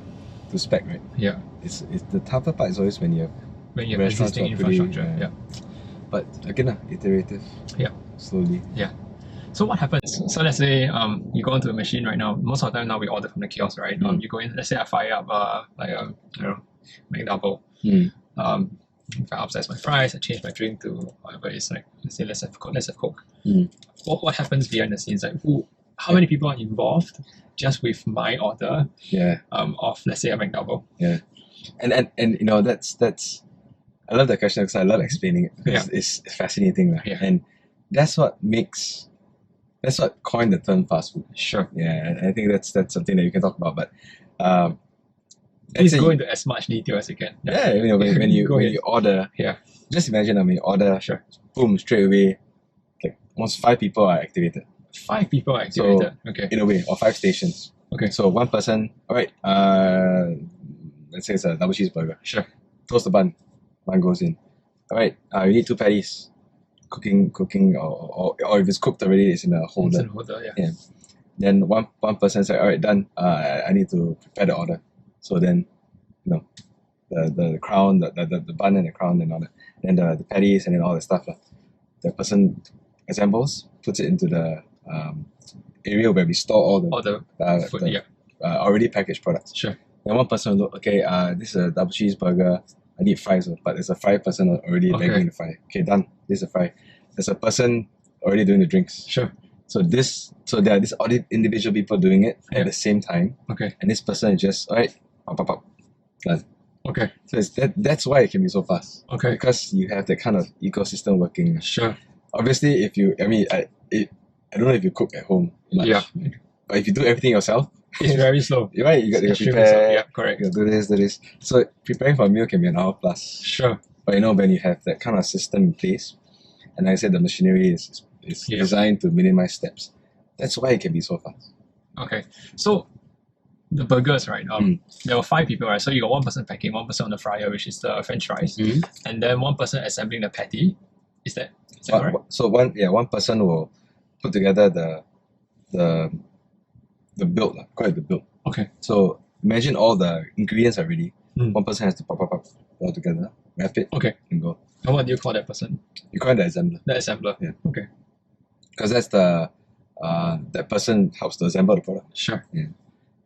spec, right? Yeah. It's the tougher part is always when you have restaurants existing are pretty, infrastructure. Yeah. But again, iterative. Yeah. Slowly. Yeah. So what happens? So let's say you go into a machine right now. Most of the time now we order from the kiosk, right? You go in. Let's say I fire up McDouble. If I upsize my fries, I change my drink to whatever it's like. Let's say let's have Coke. What happens behind the scenes? Like how many people are involved just with my order? Yeah. Of let's say a McDouble. Yeah. And that's I love that question because I love explaining it because it's fascinating. Yeah. And that's what coined the term fast food. Sure. Yeah, and I think that's something that you can talk about. But please go into as much detail as you can. Yeah, when you order, just imagine when you order, boom, straight away, like almost 5 people are activated. 5 people are activated. So, okay. In a way, or 5 stations. Okay. So one person, all right, let's say it's a double cheeseburger. Sure. Toast the bun goes in. All right, you need 2 patties. Cooking, or if it's cooked already, it's in a holder. It's in a holder, yeah. Then one person said, all right, done. I need to prepare the order. So then, the crown, the bun and the crown and all that. Then the patties and then all the stuff. The person assembles, puts it into the area where we store all the food, already packaged products. Sure. Then one person will look, okay, this is a double cheeseburger. I need fries, but there's a fry person already bagging the fry. Okay, done. This is a fry. There's a person already doing the drinks. Sure. So there are all these individual people doing it at the same time. Okay. And this person is just, all right, pop, done. Okay. So that's why it can be so fast. Okay. Because you have that kind of ecosystem working. Sure. Obviously, I don't know if you cook at home much. Yeah. But if you do everything yourself, it's very slow. Right, you got to Extremely prepare. slow. Yeah, correct. You do this. So preparing for a meal can be an hour plus. Sure. But when you have that kind of system in place, and like I said, the machinery is designed to minimize steps. That's why it can be so fast. Okay. So the burgers, right? There were 5 people, right? So you got 1 person packing, 1 person on the fryer, which is the French fries, and then 1 person assembling the patty. Is that correct? So one person will put together the build, call it the build. Okay. So imagine all the ingredients are ready. 1 person has to pop all together, wrap it, and go. And what do you call that person? You call it the assembler. The assembler. Yeah. Okay. Because that's that person helps to assemble the product. Sure. Yeah.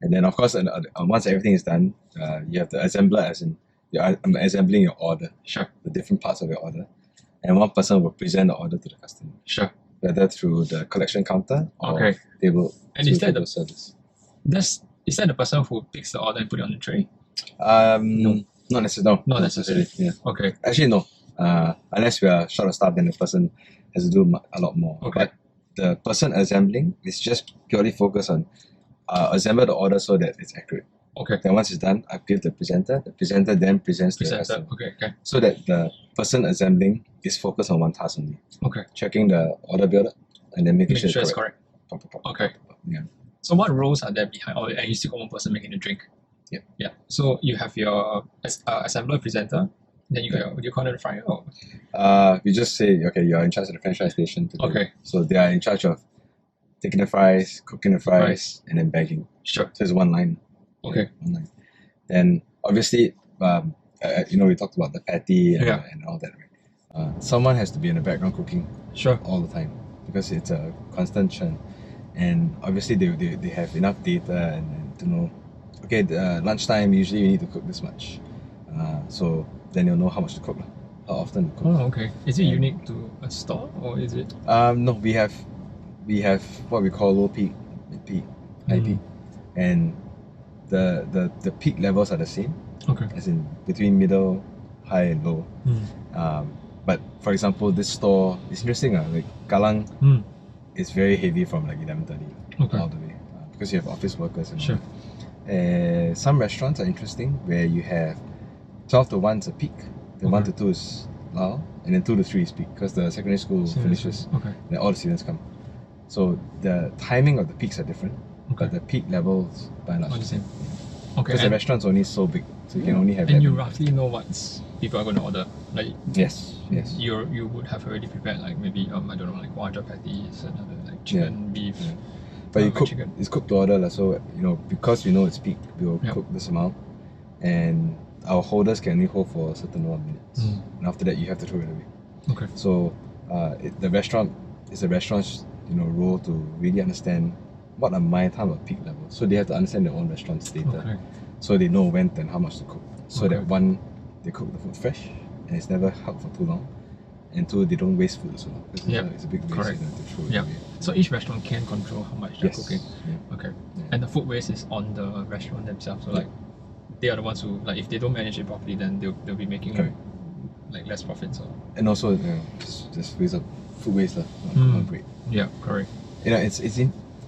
And then of course, once everything is done, you have the assembler, as in I'm assembling your order. Sure. The different parts of your order, and 1 person will present the order to the customer. Sure. Whether through the collection counter or they will. And is that service? Is that the person who picks the order and put it on the tray? No. Not necessarily. Not necessarily. Yeah. Okay. Actually, no. Unless we are short of staff, then the person has to do a lot more. Okay. But the person assembling is just purely focused on assemble the order so that it's accurate. Okay. Then once it's done, I give the presenter. The presenter then presents to the Presenter. customer. Okay. So that the person assembling is focused on one task only. Okay. Checking the order builder and then making Make sure it's correct. Pop, pop, pop, Okay. pop, pop. Yeah. So what roles are there behind? Or and you still got one person making the drink? Yeah. Yeah. So you have your assembler, presenter. Then you got your, what do you call it, the fryer? Oh. We just say, okay, you're in charge of the French fry station today. Okay. So they are in charge of taking the fries, cooking the fries, and then bagging. Sure. So it's one line. Okay. One line. Then obviously, we talked about the patty and all that, right? Someone has to be in the background cooking Sure. all the time because it's a constant churn. And obviously they have enough data and to know, okay, lunchtime usually you need to cook this much. So then you'll know how much to cook, how often to cook. Oh, okay. Is it unique to a store or is it? No, we have what we call low peak, mid peak, high peak, and the peak levels are the same. Okay. As in between middle, high, and low. But for example, this store is interesting. Like Kallang is very heavy from like 11:30 Okay. all the way because you have office workers and all Sure. that. Some restaurants are interesting where you have 12 to 1 is a peak, then 1 to 2 is lull, and then 2 to 3 is peak because the secondary school finishes, Okay. then all the students come. So the timing of the peaks are different, Okay. but the peak levels by and large All are the the same. Okay. Because the restaurant's only so big, so you can only have And that you many. roughly know what people are going to order. Like Yes. you would have already prepared like maybe I don't know, like 100 patties, another like chicken, beef. Yeah. But you cook, chicken. it's cooked to order, so because we know it's peak, we'll Yep. cook this amount, and our holders can only hold for a certain number of minutes, and after that you have to throw it away. Okay. So the restaurant is a restaurant's role to really understand what are my time of peak levels. So they have to understand their own restaurant's data, Okay. so they know when and how much to cook. So Okay. that one, they cook the food fresh and it's never held for too long, and two, they don't waste food so long because Yep. it's a big waste Correct. to throw it Yeah. away. So each restaurant can control how much they're Yes. cooking. Yeah. Okay. Yeah. And the food waste is on the restaurant themselves. So like they are the ones who like if they don't manage it properly, then they'll be making Correct. like less profits. Or And also, just waste of food waste, not great. yeah, correct.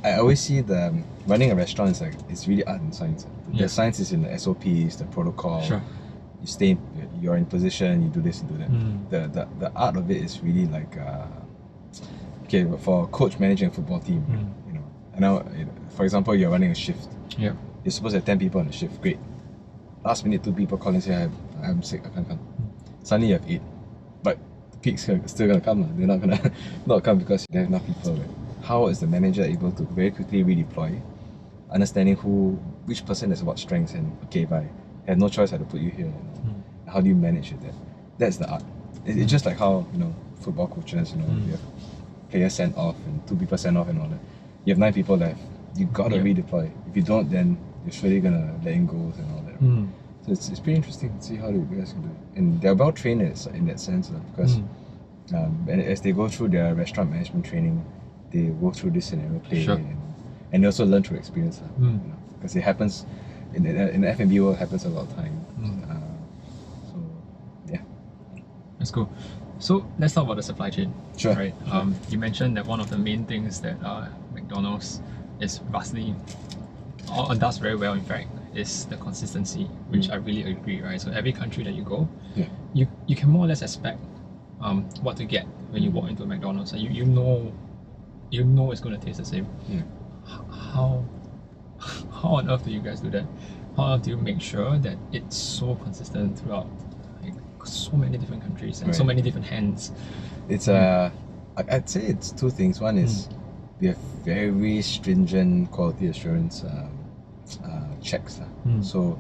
I always see the running a restaurant is like it's really art and science. Yeah. The science is in the SOPs, the protocol. Sure. You're in position, you do this, you do that. The art of it is really like okay, for a coach managing a football team, and now for example you're running a shift. Yeah. You're supposed to have 10 people on the shift. Great. Last minute 2 people call and say I'm sick, I can't come. Suddenly you have 8. But the peaks are still gonna come. They're not gonna not come because you don't have enough people. Right? How is the manager able to very quickly redeploy, understanding which person has what strengths, and okay, I have no choice, I have to put you here. How do you manage it? That's the art. It's just like how football coaches, you have players sent off and 2 people sent off and all that. You have 9 people left. You gotta redeploy. If you don't, then you're surely gonna let in goals and all that. So it's pretty interesting to see how the guys can do it. And they're well trained in that sense because and as they go through their restaurant management training, they go through this scenario play Sure. and they also learn through experience. Because it happens in the F&B world, happens a lot of time. So yeah. That's cool. So let's talk about the supply chain. Sure. Right. You mentioned that one of the main things that McDonald's is vastly or does very well, in fact, is the consistency, which I really agree. Right. So every country that you go, you can more or less expect what to get when you walk into a McDonald's. And you know it's going to taste the same. Yeah. How on earth do you guys do that? How on earth do you make sure that it's so consistent throughout so many different countries and so many different hands? It's I'd say it's 2 things. One is we have very stringent quality assurance checks. So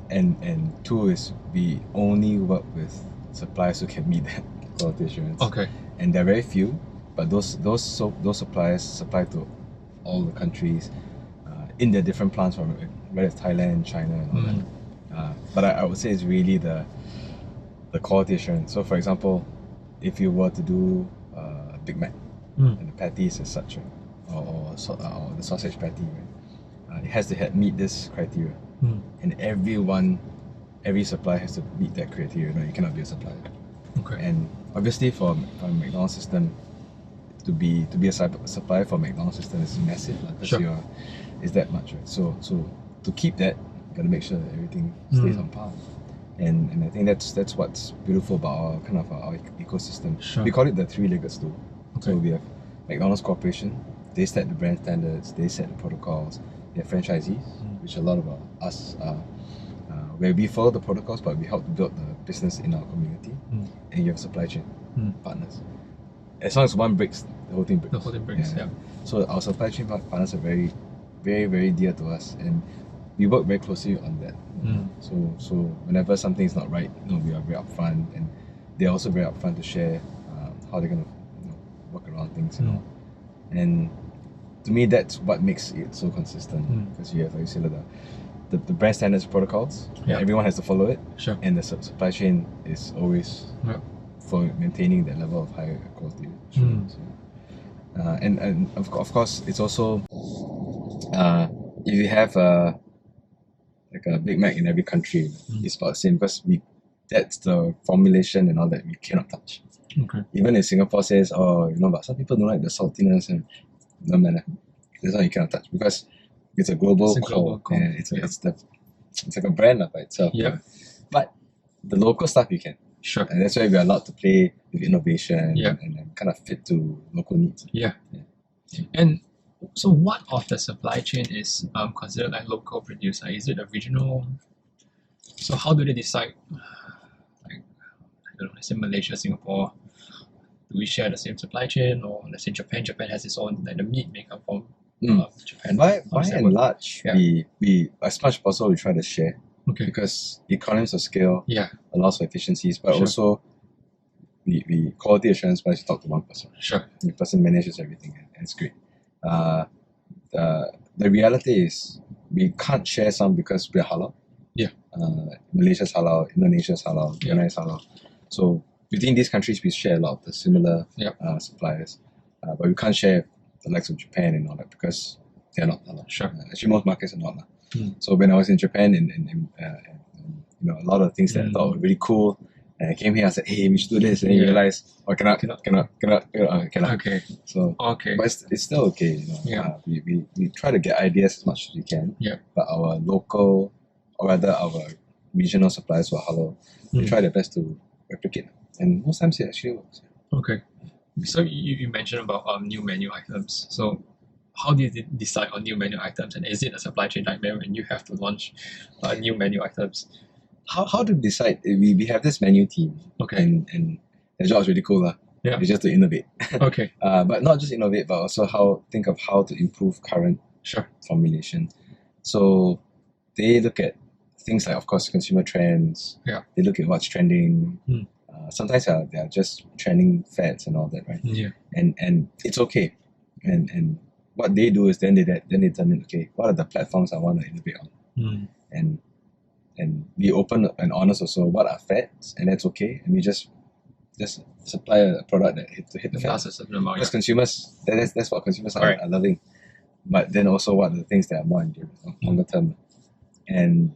and 2 is we only work with suppliers who can meet that quality assurance. Okay. And there are very few, but those suppliers supply to all the countries in their different plants, from whether it's Thailand, China, and all that. But I would say it's really the quality assurance. So for example, if you were to do Big Mac and the patties as such, right? or the sausage patty, right? It has to meet this criteria, and everyone every supplier has to meet that criteria. No, you cannot be a supplier. Okay. And obviously for McDonald's system, to be a supplier for McDonald's system is massive, because Sure. it's that much, right? So to keep that, you gotta make sure that everything stays on par. And I think that's what's beautiful about our ecosystem. Sure. We call it the three-legged stool. Okay. So we have McDonald's Corporation, they set the brand standards, they set the protocols. We have franchisees, which a lot of us are, where we follow the protocols, but we help to build the business in our community. And you have supply chain partners. As long as one breaks, the whole thing breaks. The whole thing breaks, yeah. So our supply chain partners are very, very, very dear to us, and we work very closely on that. So whenever something is not right, we are very upfront, and they're also very upfront to share how they're gonna work around things, And to me, that's what makes it so consistent, because you have, like you said, the brand standards protocols. Yeah. Everyone has to follow it. Sure. And the supply chain is always for maintaining that level of high quality. So, and of course, it's also if you have like a Big Mac in every country, it's about the same, because that's the formulation and all that we cannot touch. Okay. Even if Singapore says, but some people don't like the saltiness, and no matter, that's why you cannot touch, because it's a global call. And it's like a brand by itself. Yeah. But the local stuff you can. Sure. And that's why we are allowed to play with innovation Yeah. and kind of fit to local needs. Yeah. And so what of the supply chain is considered like local producer? Is it a regional? So how do they decide, like, I don't know, let's say Malaysia, Singapore, do we share the same supply chain? Or let's say Japan has its own, like the meat may come from Japan. By How does that and work? large, Yeah. we as much as possible we try to share, Okay. because economies of scale Yeah. allows for efficiencies, but Sure. also we quality assurance wise, you talk to one person. Sure. The person manages everything, and it's great. The reality is we can't share some because we're halal. Yeah. Malaysia's halal, Indonesia's halal, Yeah. China is halal. So within these countries, we share a lot of the similar Yeah. suppliers, but we can't share the likes of Japan and all that, because they're not halal. Sure. Actually, most markets are not. Mm. So when I was in Japan, and a lot of things that I thought were really cool, and I came here, I said, hey, we should do this, and then you Yeah. realize, cannot. Okay. So, Okay. but it's still okay. Yeah. We try to get ideas as much as we can. Yeah. But our local, or rather our regional suppliers who are halal, we try their best to replicate, and most times it actually works. Okay. So you mentioned about new menu items. So how do you decide on new menu items, and is it a supply chain nightmare when you have to launch new menu items? How to decide? We have this menu team, Okay. and their job is really cool, lah. Yeah. It's just to innovate. Okay. But not just innovate, but also think of how to improve current Sure. formulation. So they look at things like, of course, consumer trends. Yeah. They look at what's trending. Sometimes they are just trending fads and all that, right? Yeah. And it's okay. And what they do is then they determine, okay, what are the platforms I want to innovate on, and be open and honest also. What are fads, and that's okay. And we just supply a product that hit the That's fads. a certain amount. Because consumers, that's what consumers are, Correct. are loving. But then also, what are the things that are more enduring, longer term, and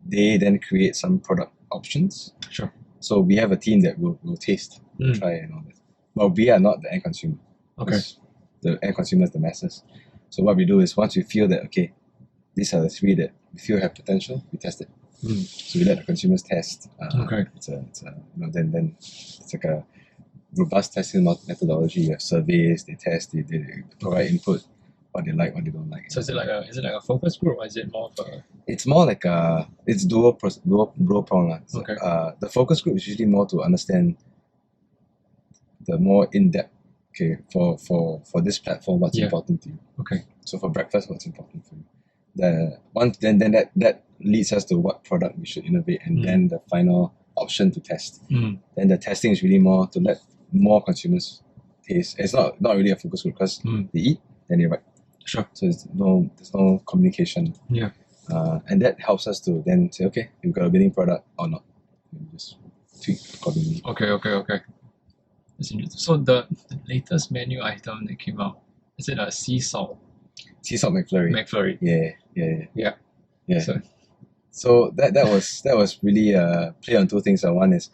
they then create some product options. Sure. So we have a team that will taste, try, and all that. But we are not the end consumer. Okay. Because the end consumer is the masses. So what we do is, once we feel that, okay, these are the three that we feel have potential, we test it. So we let the consumers test. Okay. Then it's like a robust testing methodology. You have surveys, they test, they provide input, what they like, what they don't like. So is it like a focus group, or is it more of a? It's more like it's dual prong. So, Okay. the focus group is usually more to understand the more in-depth, okay, for this platform, what's Yeah. important to you. Okay. So for breakfast, what's important for you? Then that leads us to what product we should innovate, and then the final option to test. Then the testing is really more to let more consumers taste. It's not really a focus group, because they eat, then they write. Sure. So there's no communication. Yeah. And that helps us to then say, okay, we've got a winning product or not. And just tweak accordingly. Okay. That's interesting. So the latest menu item that came out, is it a sea salt Sea salt McFlurry. McFlurry? Yeah. Yeah. Yeah. So So that was really play on two things. One is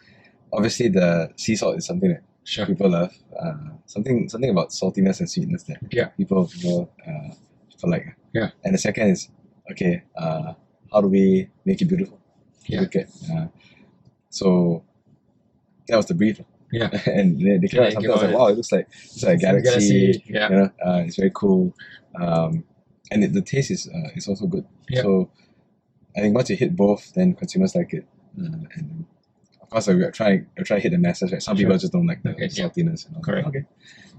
obviously the sea salt is something that Sure. people love. Something about saltiness and sweetness that Yeah. people like. Yeah. And the second is okay. How do we make it beautiful? Yeah. Look at. So that was the brief. Yeah. And they came out something. I was like, wow, it looks like a galaxy. Yeah. You know, it's very cool. And the taste is also good. Yeah. So I think once you hit both, then consumers like it. And of course, I try to hit the masses. Right? Some people Sure. just don't like the Okay, yeah. saltiness. And all that. Correct. Okay,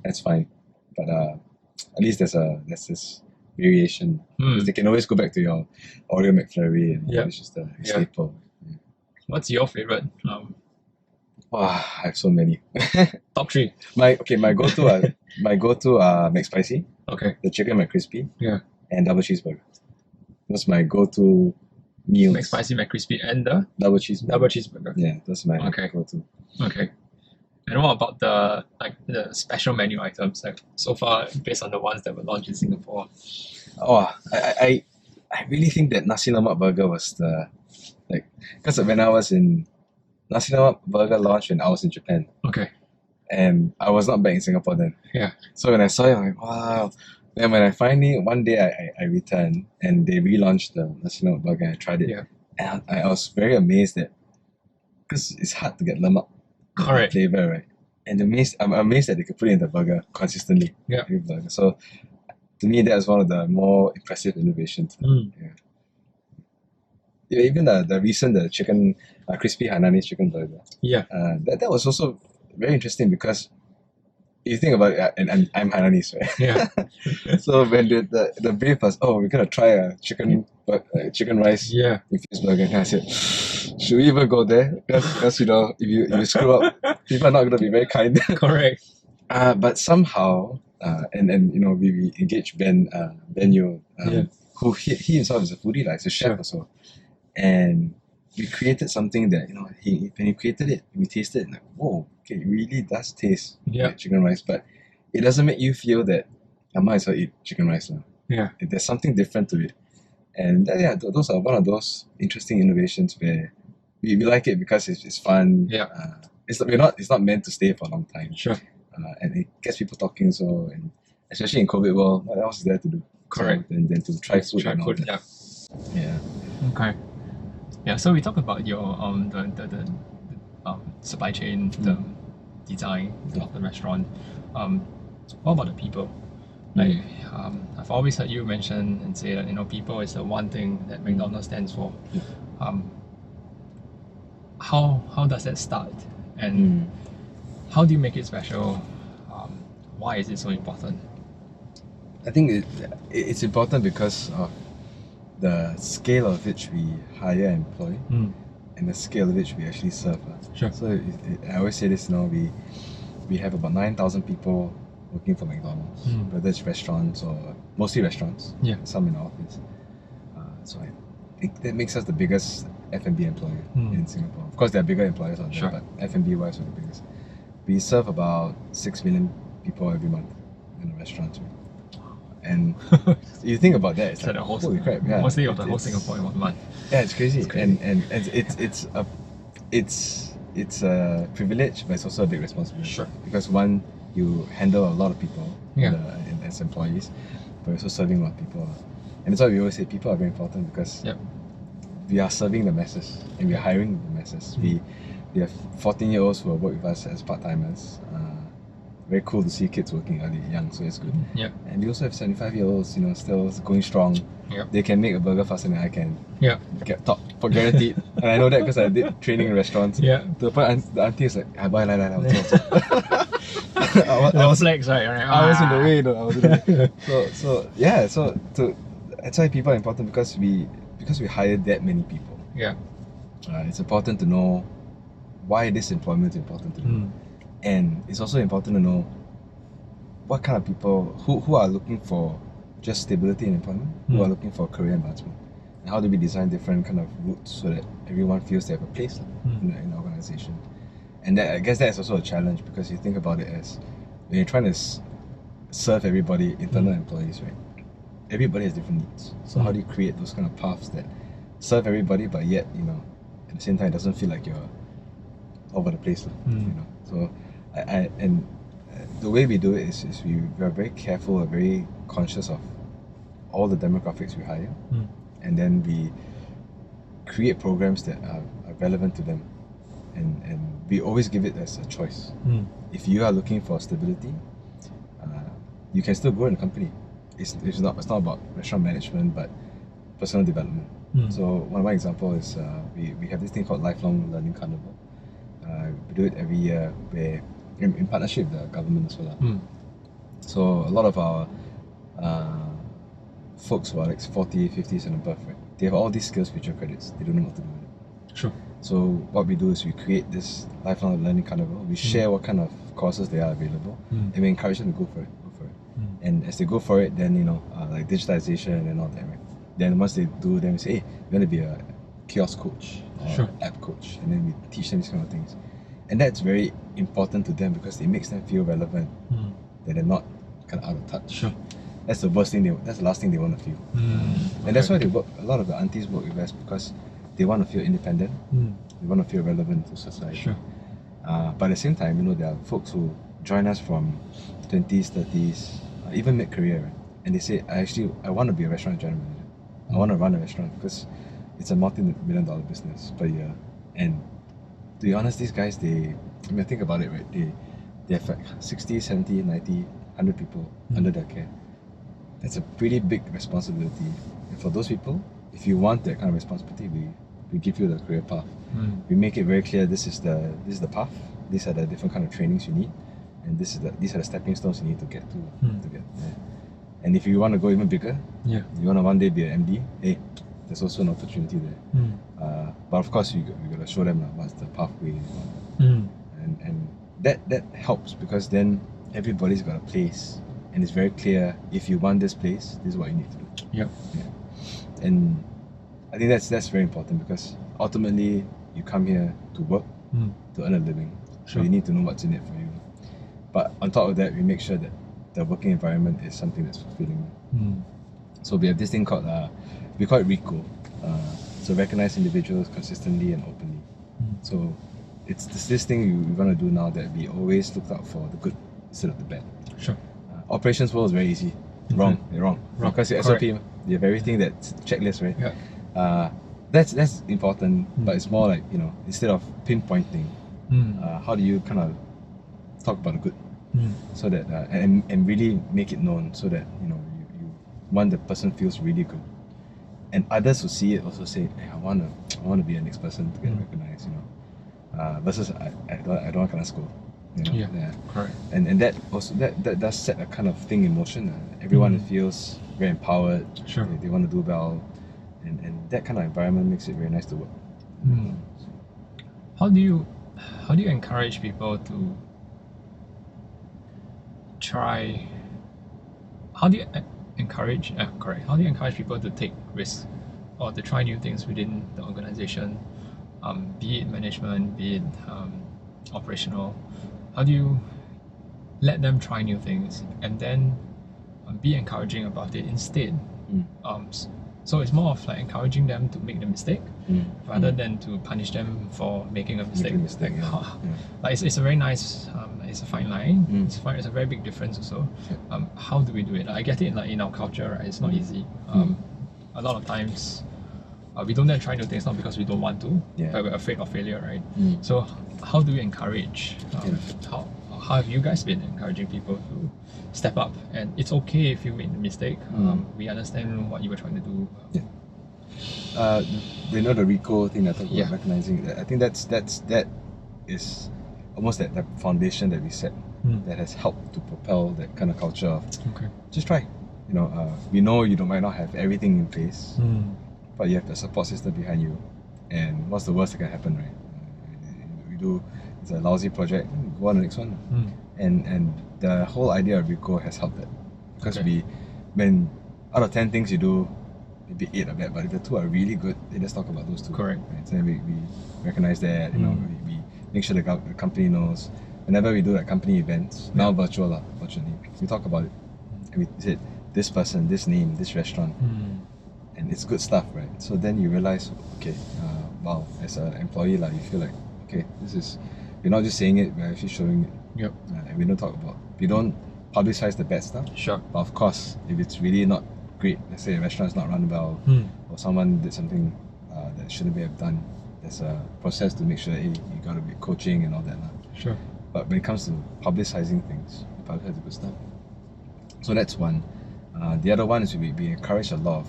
that's fine. But at least there's this variation. Because they can always go back to your Oreo McFlurry, and Yeah. which is the Yeah. staple. What's your favorite? Wow, I have so many. Top 3. my go-to McSpicy, Okay. the chicken McCrispy, Yeah. and double cheeseburger. Those my go-to meals. McSpicy, McCrispy, and the Double cheeseburger. double cheeseburger. Yeah, that's my Okay. go-to. Okay. And what about the special menu items? Like so far, based on the ones that were launched in Singapore. Oh, I really think that Nasi Lemak burger was because when I was in Nasi Lemak burger launched when I was in Japan, Okay. and I was not back in Singapore then. Yeah. So when I saw it, I'm like, wow. Then when I finally one day I returned and they relaunched the Nasi Lemak burger, and I tried it, Yeah. and I was very amazed that because it's hard to get lemak Correct. flavor, right? And I'm amazed that they could put it in the burger consistently. Yeah. Every burger. So to me, that was one of the more impressive innovations. Yeah, even the recent chicken crispy Hainanese chicken burger. Yeah. That was also very interesting because if you think about it, and I'm Hainanese, right? Yeah. So when the brief was, oh, we're gonna try a chicken rice Yeah. infused burger, and I said, should we even go there? Because if you screw up, people are not gonna be very kind. Correct. But somehow, and we engaged Ben Yo, Yeah. who he himself is a foodie, like, he's a chef Sure. also, and we created something that when he created it, we tasted it, like, whoa, okay, it really does taste Yeah. like chicken rice, but it doesn't make you feel that I might as well eat chicken rice now. Yeah. There's something different to it, and those are one of those interesting innovations where we like it because it's fun. Yeah. It's not meant to stay for a long time. Sure. And it gets people talking. So, and especially in COVID world, what else is there to do? Correct. So, than to try food. Try and all food. that. Yeah. Yeah. Okay. Yeah. So we talked about your the supply chain, the design of the restaurant. What about the people? Like, I've always heard you mention and say that people is the one thing that McDonald's stands for. How does that start, and how do you make it special? Why is it so important? I think it's important because of the scale of which we hire and employ, and the scale of which we actually serve. Sure. So I always say this. We have about 9,000 people working for McDonald's, whether it's restaurants or mostly restaurants. Yeah. Some in the office. So I think that makes us the biggest F&B employer in Singapore. Of course, there are bigger employers out there, Sure. but F&B wise, we're the biggest. We serve about 6 million people every month in the restaurants. And you think about that, it's So like, the whole, holy crap, yeah. mostly of the whole It's- Singapore in 1 month. Yeah, it's crazy. It's crazy. And it's a privilege, but it's also a big responsibility. Sure. Because one, you handle a lot of people Yeah. as employees, but you're also serving a lot of people. And that's why we always say people are very important because Yep. we are serving the masses and we are hiring the masses. We have 14-year-olds who work with us as part-timers. Very cool to see kids working early, young, so it's good. Yep. And we also have 75-year-olds, still going strong. Yep. They can make a burger faster than I can. Yeah. Get top for guaranteed. And I know that because I did training in restaurants. Yeah. To the point the auntie is like, I buy like I was flex, right? I was in the way though. I was in the way. So that's why people are important because we hire that many people. Yeah. It's important to know why this employment is important to them. And it's also important to know what kind of people who are looking for just stability in employment, who are looking for career advancement, and how do we design different kind of routes so that everyone feels they have a place in the organization. And that, I guess that's also a challenge because you think about it as when you're trying to serve everybody, internal employees, right? Everybody has different needs. So how do you create those kind of paths that serve everybody, but yet, you know, at the same time, it doesn't feel like you're all over the place, you know. So, the way we do it is we are very careful, we're very conscious of all the demographics we hire, and then we create programs that are relevant to them, and we always give it as a choice. If you are looking for stability, you can still grow in the company. It's not about restaurant management, but personal development. So one of my examples is we have this thing called Lifelong Learning Carnival. We do it every year where in partnership with the government as well. So a lot of our folks who are like 40, 50s and above, right? They have all these skills future credits. They don't know what to do with it. Sure. So what we do is we create this Lifelong Learning Carnival. We share what kind of courses they are available, and we encourage them to go for it. And as they go for it, then, you know, like digitization and all that, right? Then once they do, then we say, hey, we're going to be a kiosk coach or app coach, and then we teach them these kind of things. And that's very important to them because it makes them feel relevant, that they're not kind of out of touch. Sure. That's the worst thing. That's the last thing they want to feel. And that's why they work. A lot of the aunties work with us because they want to feel independent. They want to feel relevant to society. Sure. But at the same time, you know, there are folks who join us from 20s, 30s, even mid-career, right? And they say, I want to be a restaurant general manager. I want to run a restaurant because it's a multi-million-dollar business per year. And to be honest, these guys, think about it, right? They have like 60, 70, 90, 100 people under their care. That's a pretty big responsibility. And for those people, if you want that kind of responsibility, we give you the career path. We make it very clear this is the path. These are the different kind of trainings you need, and these are the stepping stones you need to get to get there. And if you want to go even bigger, you want to one day be an MD, hey, there's also an opportunity there. But of course, we got to show them what's the pathway, and that helps because then everybody's got a place, and it's very clear. If you want this place, this is what you need to do. Yeah. And I think that's very important because ultimately you come here to work, to earn a living. So you need to know what's in it for you. But on top of that, we make sure that the working environment is something that's fulfilling. So we have this thing called we call it RICO. So recognize individuals consistently and openly. So it's this thing we want to do now, that we always look out for the good instead of the bad. Sure. Operations world is very easy. Wrong. Because your SOP, you have everything that's checklist, right? Yeah. That's important, but it's more like, you know, instead of pinpointing, how do you kind of talk about the good, so that and really make it known, so that, you know, you one, the person feels really good, and others who see it also say, hey, I want to be the next person to get recognized, you know, versus I don't want kind of school. You know? Correct. And that also that does set a kind of thing in motion. Everyone feels very empowered. Sure. They want to do well, and that kind of environment makes it very nice to work. How do you encourage people to try? How do you encourage people to take risks or to try new things within the organization, be it management, be it operational? How do you let them try new things and then be encouraging about it instead? So it's more of like encouraging them to make the mistake rather than to punish them for making a mistake. Like it's a very nice, it's a fine line. It's a very big difference also. How do we do it? I get it, like in our culture, right? It's not easy. A lot of times we don't dare try new things, not because we don't want to, but we're afraid of failure, right? So how do we encourage? How have you guys been encouraging people to step up? And it's okay if you made a mistake. We understand what you were trying to do. You know, the RICO thing I talked about, recognizing. I think that is almost that foundation that we set that has helped to propel that kind of culture of just try. You know, we know you might not have everything in place, but you have the support system behind you. And what's the worst that can happen, right? It's a lousy project, go on the next one. And the whole idea of RICO has helped that. Because when out of 10 things you do, maybe 8 are bad, but if the 2 are really good, then let's talk about those 2. Correct. Right? So we recognize that, you know, we make sure the company knows. Whenever we do like company events, now virtually, we talk about it. And we said, this person, this name, this restaurant. and it's good stuff, right? So then you realize, okay, wow, as an employee, like, you feel like, okay, this is, we're not just saying it, we're actually showing it. Yep. And we don't publicize the bad stuff. Sure. But of course, if it's really not great, let's say a restaurant is not run well, or someone did something that shouldn't be have done, there's a process to make sure that, hey, you got to be coaching and all that. Sure. But when it comes to publicizing things, you publicize the good stuff. So that's one. The other one is we encourage a lot of,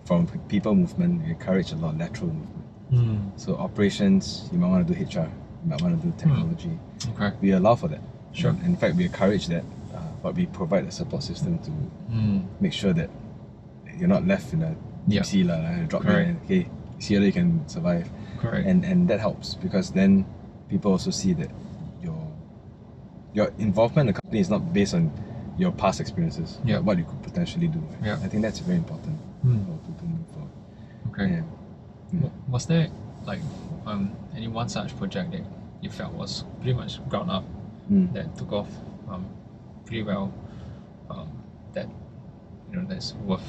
from people movement, we encourage a lot of lateral movement. So operations, you might want to do HR, you might want to do technology. Okay. We allow for that. Sure. And in fact, we encourage that, but we provide a support system to make sure that you're not left in a deep sea, drop in and, okay, see whether you can survive. Correct. And that helps, because then people also see that your involvement in the company is not based on your past experiences, but what you could potentially do. Yeah. I think that's very important for people to move forward. Okay. Was there like any one such project that you felt was pretty much ground up that took off pretty well, that that's worth,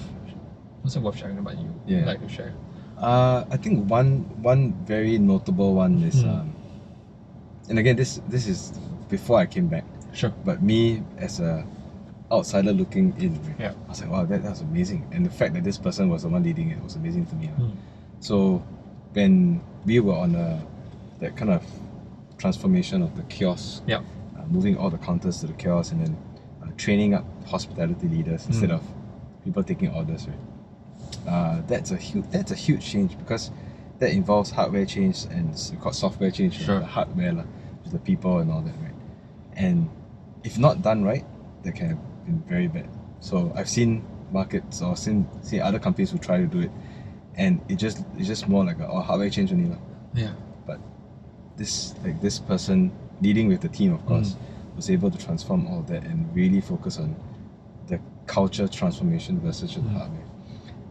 not say worth sharing, but you like to share? I think one very notable one is and again, this is before I came back. Sure. But me as a outsider looking in, I was like, wow, that was amazing. And the fact that this person was the one leading it was amazing to me. So when we were on that kind of transformation of the kiosk, moving all the counters to the kiosk, and then training up hospitality leaders instead of people taking orders, right? That's a huge change, because that involves hardware change and it's called software change. Sure. The hardware, the people and all that, right? And if not done right, that can have been very bad. So I've seen markets or seen other companies who try to do it, and it's just more like a hardware change only. Yeah. But this person leading with the team, of course, was able to transform all that and really focus on the culture transformation versus the hardware.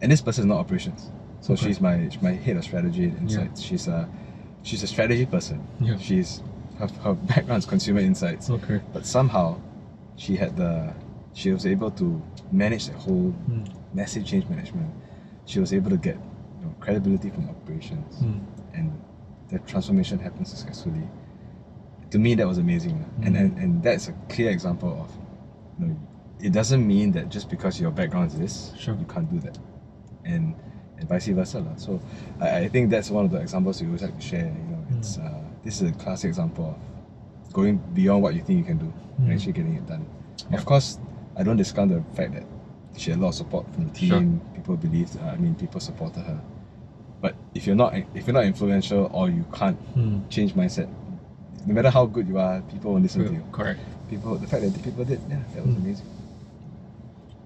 And this person is not operations. So she's my head of strategy and insights. She's a strategy person. Yeah. Her background is consumer insights. Okay. But somehow she was able to manage the whole massive change management. She was able to get credibility from operations, and the transformation happened successfully. To me, that was amazing, and that's a clear example of, it doesn't mean that just because your background is this, you can't do that, and vice versa. So I think that's one of the examples we always like to share. It's this is a classic example of going beyond what you think you can do and actually getting it done. Of course, I don't discount the fact that she had a lot of support from the team. People believed, people supported her. But if you're not influential, or you can't change mindset, no matter how good you are, people won't listen to you. Correct. The fact that people did, that was amazing.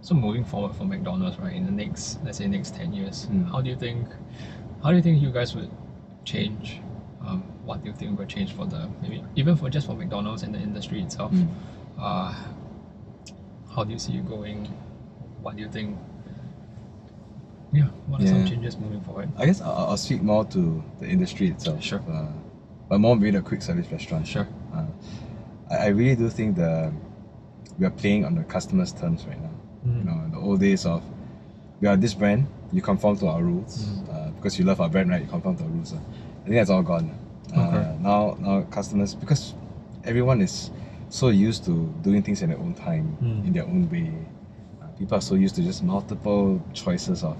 So moving forward for McDonald's, right, in the next 10 years, how do you think you guys would change? What do you think will change for maybe even for McDonald's and the industry itself? How do you see it going? What do you think? What are some changes moving forward? I guess I'll speak more to the industry itself. Sure. But more maybe the quick service restaurant. Sure. I really do think we are playing on the customer's terms right now. In the old days of, we are this brand, you conform to our rules. Because you love our brand, right? You conform to our rules. I think that's all gone. Now customers, because everyone is so used to doing things in their own time, in their own way. People are so used to just multiple choices of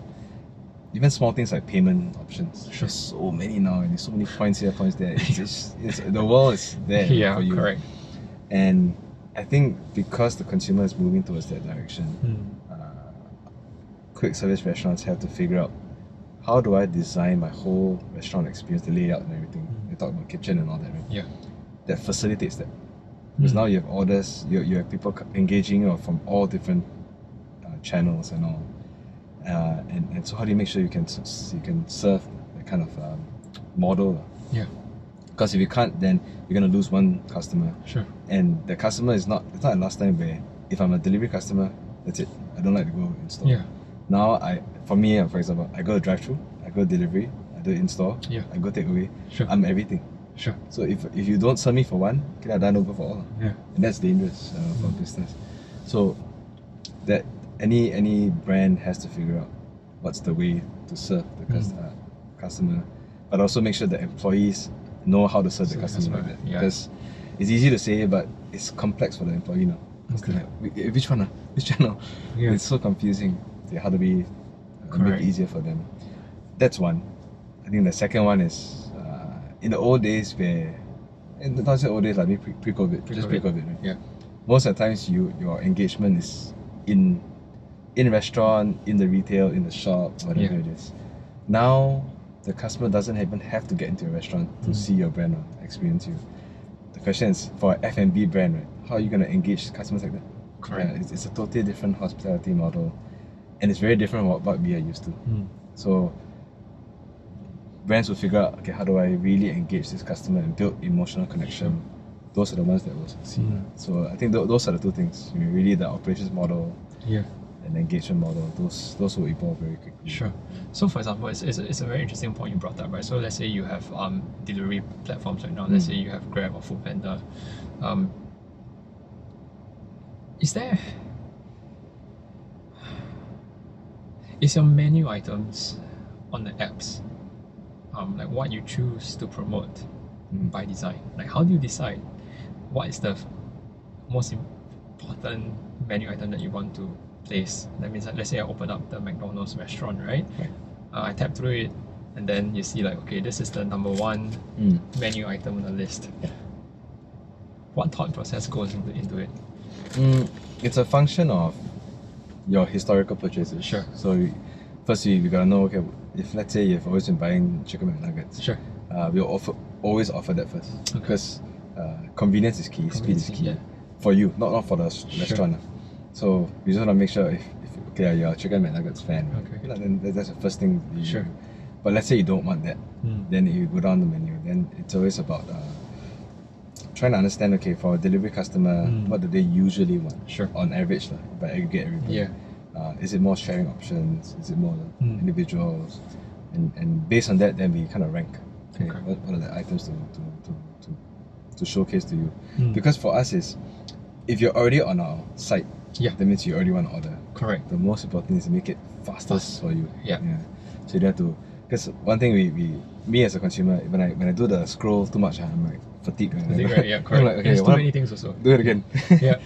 even small things like payment options. There's so many now, and there's so many points here, points there. It's the world is there for you. Correct. And I think because the consumer is moving towards that direction, quick service restaurants have to figure out, how do I design my whole restaurant experience, the layout and everything. We talk about kitchen and all that, right? Yeah. That facilitates that. Because now you have orders, you have people engaging from all different channels and all. And so how do you make sure you can serve that kind of model? Yeah. Because if you can't, then you're gonna lose one customer. Sure. And the customer it's not like last time where if I'm a delivery customer, that's it. I don't like to go in store. Yeah. Now for example, I go drive-through, I go delivery, I do in store, I go take away. Sure. I'm everything. Sure. So if you don't serve me for one, can I done over for all? Yeah. And that's dangerous for business. So that any brand has to figure out, what's the way to serve the customer, but also make sure that employees know how to serve the customer like that. Yeah. Because it's easy to say, but it's complex for the employee now. Okay. Like, which one? Which channel? Yeah. It's so confusing. So how do we make Correct. it easier for them? That's one. I think the second one is in the old days where, not say old days, like maybe pre-COVID, just pre-COVID, right? Yeah. Most of the times your engagement is in restaurant, in the retail, in the shop, whatever it is. Now the customer doesn't even have to get into a restaurant to see your brand or experience you. The question is, for an F&B brand, right, how are you going to engage customers like that? Correct. Yeah, it's a totally different hospitality model, and it's very different from what we are used to. So brands will figure out, okay, how do I really engage this customer and build emotional connection? Those are the ones that will succeed. So I think those are the two things. Really, the operations model and the engagement model. Those will evolve very quickly. Sure. So for example, it's a very interesting point you brought up, right? So let's say you have delivery platforms right now. Let's say you have Grab or Foodpanda. Is your menu items on the apps like what you choose to promote by design? Like, how do you decide what is the most important menu item that you want to place? That means that, let's say I open up the McDonald's restaurant, right? I tap through it, and then you see like, okay, this is the number one menu item on the list. What thought process goes into it? It's a function of your historical purchases. Sure. So first you gotta know, okay, if let's say you've always been buying chicken McNuggets, Sure. We'll always offer that first, because convenience is key, speed is key for you, not for the restaurant. So we just want to make sure if you're a chicken McNuggets fan, right? Then that's the first thing you do. But let's say you don't want that, then you go down the menu. Then it's always about trying to understand, okay, for a delivery customer, what do they usually want? On average, if I aggregate everybody. Is it more sharing options? Is it more individuals? And based on that, then we kind of rank. Okay, what are the items to showcase to you? Because for us is, if you're already on our site, that means you already want to order. Correct. The most important thing is to make it fastest for you. Yeah. So you don't have to, because one thing me as a consumer, when I do the scroll too much, I'm like fatigued. Right? Yeah, correct. I'm like, okay, there's too many things also. Do it again. Yeah.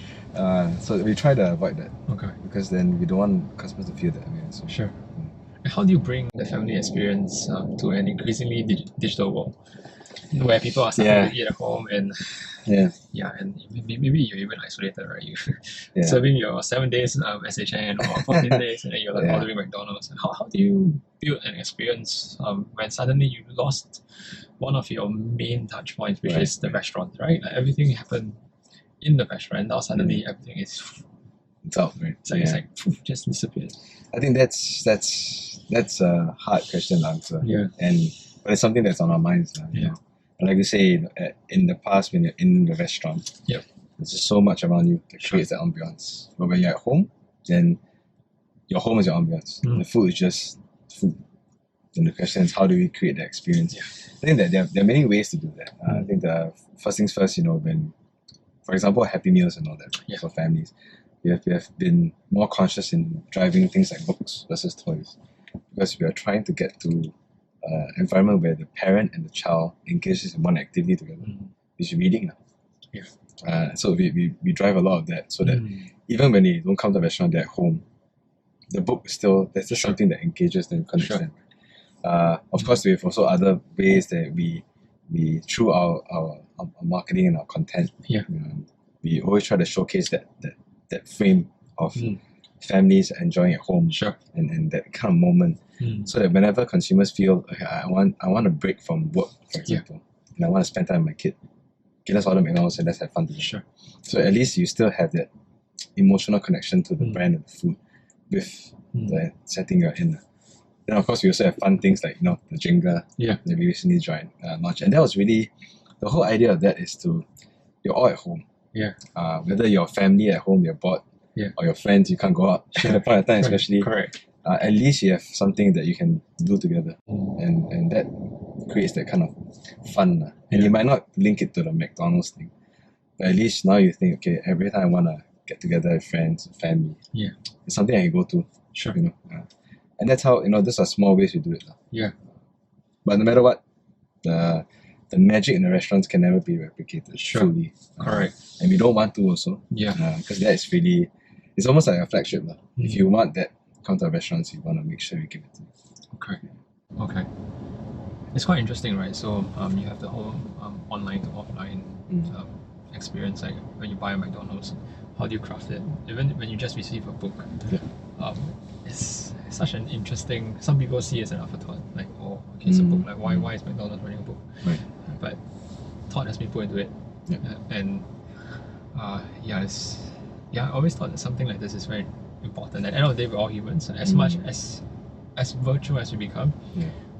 So we try to avoid that. Okay. Because then we don't want customers to feel that way. So. Sure. And how do you bring the family experience to an increasingly digital world, where people are starting to eat at home and and maybe you're even isolated, right? You serving your 7 days SHN or 14 days, and then you're like ordering McDonald's. How do you build an experience when suddenly you lost one of your main touch points, which is the restaurant, right? Like, everything happened in the restaurant. Now suddenly everything is it's out, right? It's like poof, just disappeared. I think that's a hard question to answer. But it's something that's on our minds now. You know? Like you say, in the past, when you're in the restaurant, there's just so much around you that creates that ambiance. But when you're at home, then your home is your ambiance. The food is just food. Then the question is, how do we create that experience? I think that there are many ways to do that. I think the first things first, when, for example, Happy Meals and all that for families, we have been more conscious in driving things like books versus toys, because we are trying to get to environment where the parent and the child engages in one activity together, which is reading now. So we drive a lot of that, so that even when they don't come to the restaurant, they're at home, the book is still, there's just something that engages them, connects them. Of course, we have also other ways that we through our marketing and our content, we always try to showcase that frame of families enjoying at home, and that kind of moment, so that whenever consumers feel, okay, I want to break from work, for example, and I want to spend time with my kid, okay, let's order McDonald's and let's have fun together. So at least you still have that emotional connection to the brand and the food with the setting you're in. Then of course we also have fun things like the Jenga that we recently joined launched, and that was really the whole idea of that is you're all at home. Whether your family at home, you're bored, or your friends, you can't go out at the point of time, especially. At least you have something that you can do together, and that creates that kind of fun. And you might not link it to the McDonald's thing, but at least now you think, okay, every time I want to get together with friends, family, it's something I can go to. And that's how, these are small ways we do it. Yeah. But no matter what, the magic in the restaurants can never be replicated Sure. fully. Correct. And we don't want to also. Yeah. Because that is really, it's almost like a flagship. If you want that, come to our restaurants, you want to make sure you give it to you. Okay. It's quite interesting, right? So you have the whole online to offline experience. Like when you buy a McDonald's, how do you craft it? Even when you just receive a book, it's such an interesting. Some people see it as an afterthought, like, oh, okay, it's a book. Like, why is McDonald's running a book? Right. But thought has been put into it, and I always thought that something like this is very important. At the end of the day, we're all humans. As much as virtual as we become,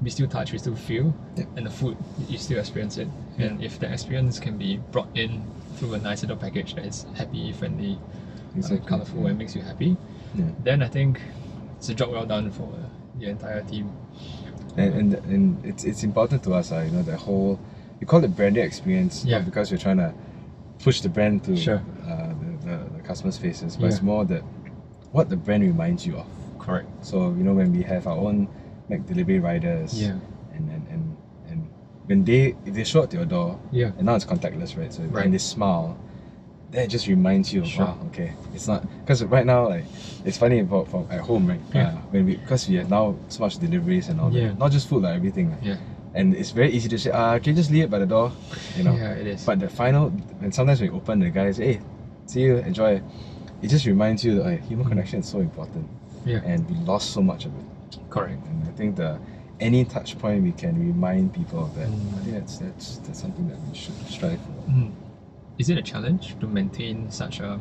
we still touch, we still feel, and the food, you still experience it. And if the experience can be brought in through a nice little package that is happy, friendly, colourful, and makes you happy, then I think it's a job well done for the entire team. And it's important to us, the whole, we call it branding experience, not because we're trying to push the brand to the customers' faces, but it's more that what the brand reminds you of. Correct. So when we have our own delivery riders, and when if they show up to your door, and now it's contactless, right? So when they smile, that just reminds you of wow, okay, it's not, because right now, like, it's funny about at home, right? Because we have now so much deliveries and all that, not just food, like everything. And it's very easy to say, can you just leave it by the door? Yeah, it is. But the final, and sometimes when you open, the guy say, hey, see you, enjoy. It just reminds you that human connection is so important. And we lost so much of it. Correct. And I think any touch point we can remind people of that, I think that's something that we should strive for. Is it a challenge to maintain such a?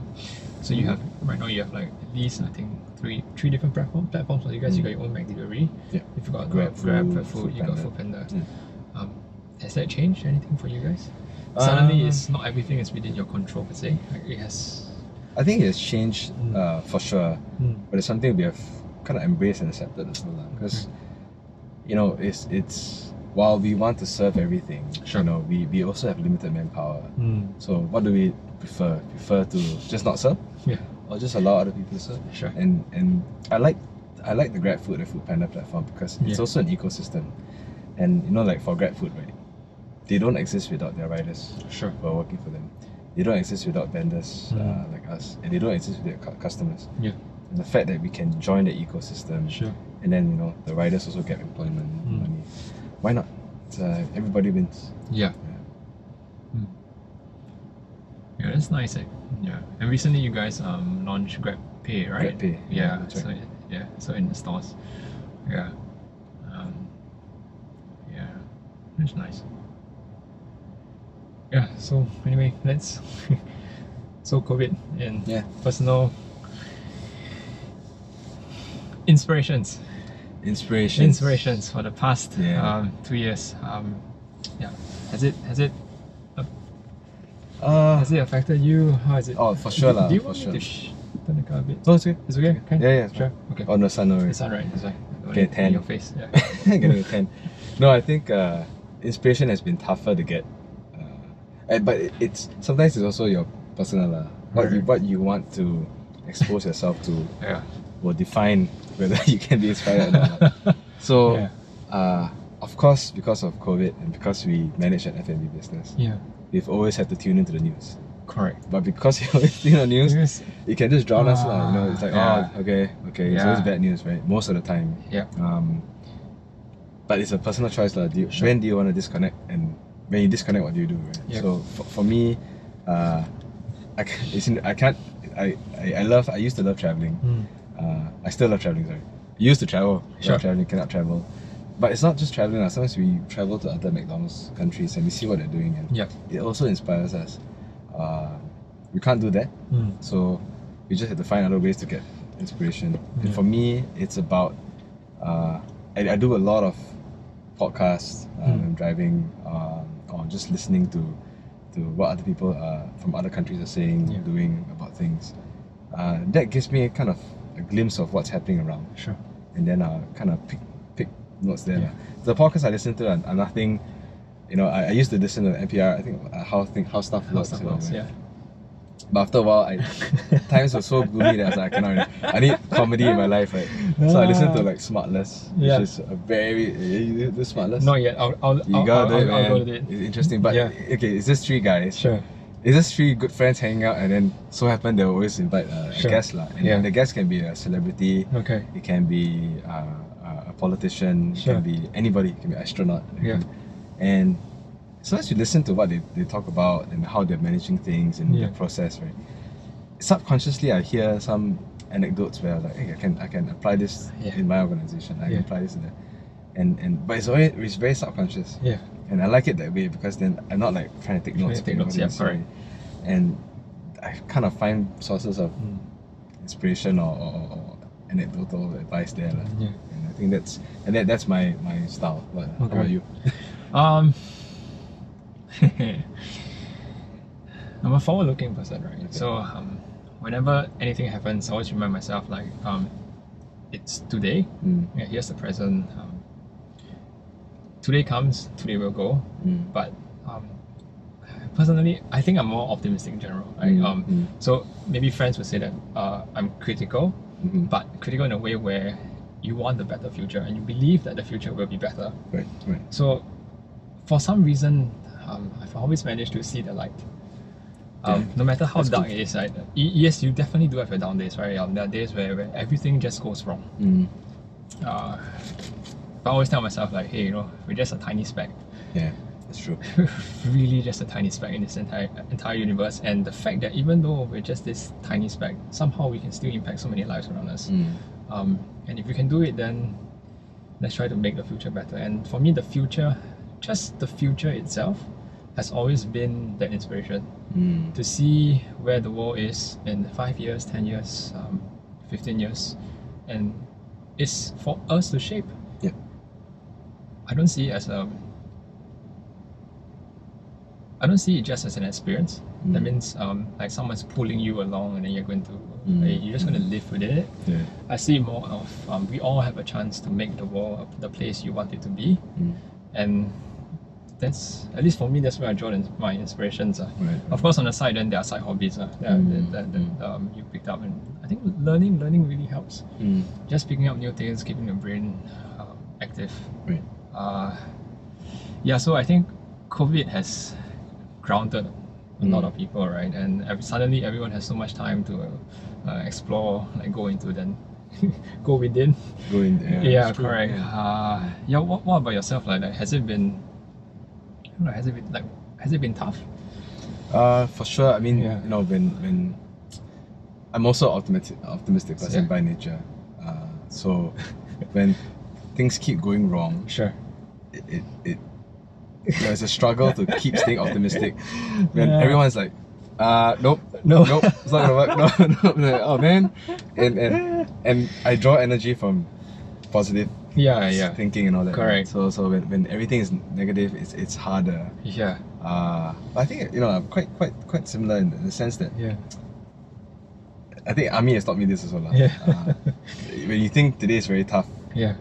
So you have right now you have like at least I think three different platforms for you guys. You got your own McDelivery. If you got Grab food, you got Foodpanda. Has that changed anything for you guys? Suddenly, it's not everything is within your control per se. Like it has. I think it has changed for sure, but it's something we have kind of embraced and accepted as well. Because it's while we want to serve everything, we also have limited manpower. So what do we prefer? Prefer to just not serve, or just allow other people to serve? Sure. And I like the Grab Food and Foodpanda platform because it's also an ecosystem. And like for Grab Food, right? They don't exist without their riders who are working for them. They don't exist without vendors like us, and they don't exist with their customers. And the fact that we can join the ecosystem, and then the riders also get employment money. Why not? Everybody wins. Yeah, that's nice. And recently you guys launched Grab Pay, right? Grab Pay. That's right. So in the stores. That's nice. So anyway, let's so COVID and personal inspirations for the past 2 years. Has it affected you? How is it? Oh, for sure lah. Do you want me to turn the car a bit? No, it's okay. It's okay? Okay? Yeah, Sure. Okay. Oh, no sun, no worries. The sun, right? That's why. Get a tan. In your face. Getting a tan. No, I think inspiration has been tougher to get. But it's sometimes it's also your personal what you want to expose yourself to will define whether you can be inspired or not. So of course, because of COVID and because we manage an F&B business, we've always had to tune into the news. Correct. But because you always see the news, you can just drown us. It's like, okay, it's always bad news, right? Most of the time. But it's a personal choice. When do you want to disconnect? And when you disconnect, what do you do? Right? So for me, I used to love traveling. I still love traveling, sorry. Used to travel. Love traveling, cannot travel. But it's not just traveling. Sometimes we travel to other McDonald's countries and we see what they're doing, and it also inspires us. We can't do that, so we just have to find other ways to get inspiration. And for me, it's about I do a lot of podcasts when I'm driving, or just listening to what other people from other countries are saying, doing about things. That gives me kind of a glimpse of what's happening around. And then I kind of pick notes there. The podcasts I listen to are nothing. I used to listen to NPR. I think how stuff works. But after a while, times were so gloomy that I was like, I cannot really, I need comedy in my life, right? So I listened to like Smartless, which Yeah. is a very, you do Smartless? Not yet. I'll You gotta do it, I'll man. go to it. It's interesting, but Yeah. okay, it's just three guys. Sure. It's just three good friends hanging out, and then so happen they always invite Sure. a guest lah. And Yeah. the guest can be a celebrity. Okay. It can be a politician. Sure. It can be anybody. It can be an astronaut. Yeah. And so as you listen to what they talk about and how they're managing things and Yeah. the process, right? Subconsciously, I hear some anecdotes where like, hey, I can apply this Yeah. in my organization. I Yeah. can apply this in there. But it's very subconscious. Yeah. And I like it that way because then I'm not like trying to take notes. Take notes, yeah, correct. And I kind of find sources of inspiration or anecdotal advice there. Lah. Yeah. And I think that's my style. But how Okay. about you? I'm a forward-looking person, right? Okay. So whenever anything happens, I always remind myself like it's today. Yeah, here's the present. Today comes, today will go. But personally, I think I'm more optimistic in general. Right? So maybe friends would say that I'm critical, but critical in a way where you want a better future and you believe that the future will be better. Right. So for some reason, I've always managed to see the light. No matter how That's dark good. it is, right? Yes, you definitely do have your down days, right? There are days where everything just goes wrong. But I always tell myself like, hey, we're just a tiny speck. Yeah, that's true. Really just a tiny speck in this entire universe, and the fact that even though we're just this tiny speck, somehow we can still impact so many lives around us. And if we can do it, then let's try to make the future better. And for me, the future itself has always been that inspiration to see where the world is in 5 years, 10 years, 15 years, and it's for us to shape. Yeah. I don't see it as I don't see it just as an experience. That means like someone's pulling you along and then you're going to you're just going to live within it. Yeah. I see it more of we all have a chance to make the world the place you want it to be, and that's, at least for me, that's where I draw my inspirations. Right. Of course, on the side, then there are side hobbies that you picked up, and I think learning really helps. Just picking up new things, keeping your brain active. Right. Yeah, so I think COVID has grounded a lot of people, right? And suddenly everyone has so much time to explore, like go into then go within. Go in. Yeah, that's true. correct. Yeah. What about yourself? Like, has it been tough? For sure. I mean, Yeah. when I'm also optimistic person Yeah. by nature. So when things keep going wrong, Sure. it there's a struggle to keep staying optimistic when Yeah. everyone's like, nope, No. it's not gonna work. No. Like, oh man, and I draw energy from positive Yeah. thinking and all that. Correct. So when everything is negative, it's harder. Yeah. But I think I'm quite similar in the sense that Yeah. I think Ami has taught me this as well. Yeah. When you think today is very tough, Yeah.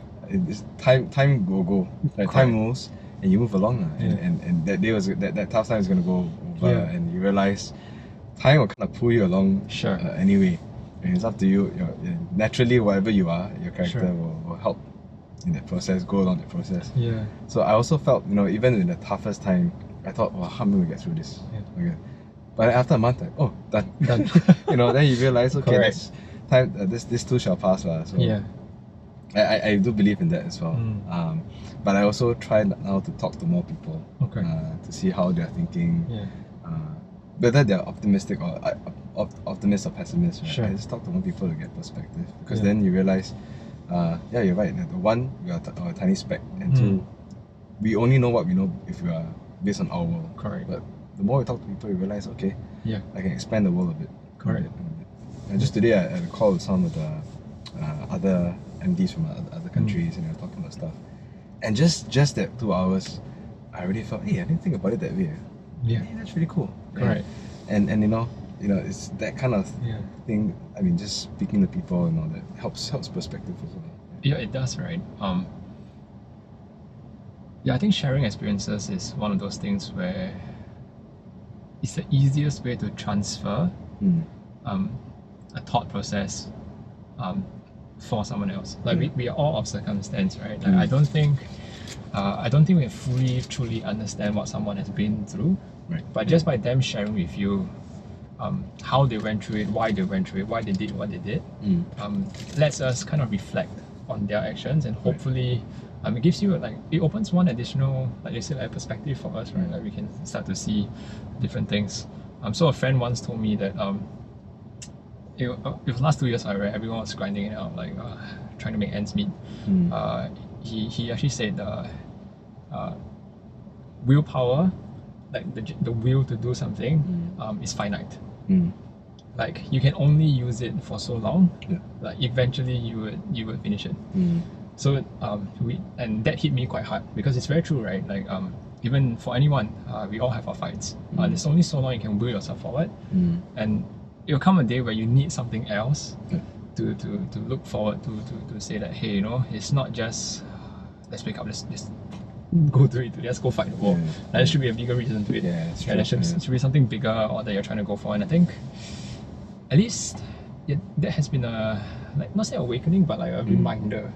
time will go. Like, time moves and you move along. Yeah. And that day was that tough time is gonna go over, Yeah. and you realize time will kind of pull you along. Sure. Anyway, and it's up to you. Naturally, whatever you are, your character Sure. will help in that process, go along that process. Yeah. So I also felt, even in the toughest time, I thought, well, how am I going to get through this? Yeah. Okay. But after a month, like, oh, done. Done. Then you realize, okay, Correct. this time, this too shall pass. So Yeah. I do believe in that as well. But I also try now to talk to more people, Okay. to see how they're thinking, Yeah. whether they're optimistic or optimist or pessimist. Right? Sure. I just talk to more people to get perspective, because Yeah. then you realize, yeah, you're right. The one, we are a tiny speck, and two, we only know what we know if we are based on our world. Correct. But the more we talk to people, you realize, okay, Yeah. I can expand the world a bit. Correct. A bit. And just today, I had a call with some of the other MDs from other countries, and they were talking about stuff. And just that 2 hours, I really felt, hey, I didn't think about it that way. Yeah. Hey, that's really cool. Correct. And it's that kind of Yeah. thing. I mean, just speaking to people and all that helps perspective as well. Yeah, it does, right? Yeah, I think sharing experiences is one of those things where it's the easiest way to transfer a thought process for someone else. Like we are all of circumstance, right? Like I don't think we fully truly understand what someone has been through. Right. But just by them sharing with you how they went through it, why they went through it, why they did what they did, lets us kind of reflect on their actions, and hopefully it gives you it opens one additional, like you said, perspective for us, right? Like we can start to see different things. So a friend once told me that it was last 2 years, right? Everyone was grinding it out, like trying to make ends meet. He actually said willpower, like the will to do something, is finite. Like you can only use it for so long. Like eventually you would finish it. So and that hit me quite hard, because it's very true, right? Like even for anyone, we all have our fights. There's only so long you can will yourself forward, and it'll come a day where you need something else to look forward to say that, hey, it's not just let's wake up, let's go through it, let's go fight the war. There should be a bigger reason to it. There should be something bigger or that you're trying to go for. And I think at least that has been a, like, not say awakening, but like a reminder.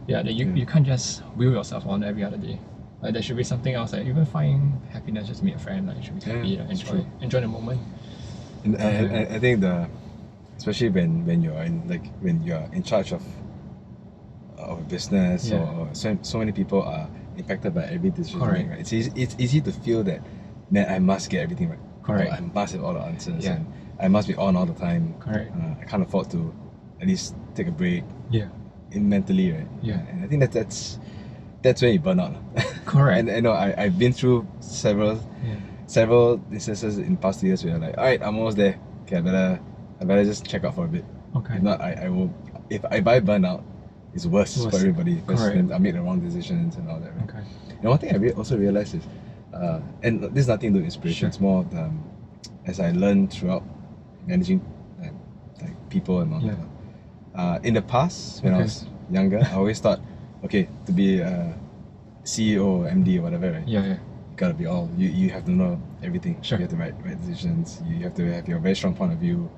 That you can't just will yourself on every other day. Like there should be something else. Like even find happiness, just meet a friend, like you should be happy, enjoy the moment. And I think especially when you're in charge of a business, or so many people are impacted by every decision, right? It's easy to feel that, man, I must get everything right. Correct. Or I must have all the answers. And I must be on all the time. Correct. I can't afford to at least take a break. Mentally, right? And I think that's when you burn out. Correct. And I know I've been through several instances in past years where like, all right, I'm almost there. Okay, I better just check out for a bit. Okay. If not, I will. If I burn out, it's worse for everybody, because then I make the wrong decisions and all that. Right? Okay. And one thing I also realized is, and this is nothing to do with inspiration. It's more as I learned throughout managing like people and all that. In the past, when I was younger, I always thought, okay, to be a CEO or MD or whatever, right? You gotta be all. You have to know everything. You have to write decisions. You have to have your very strong point of view.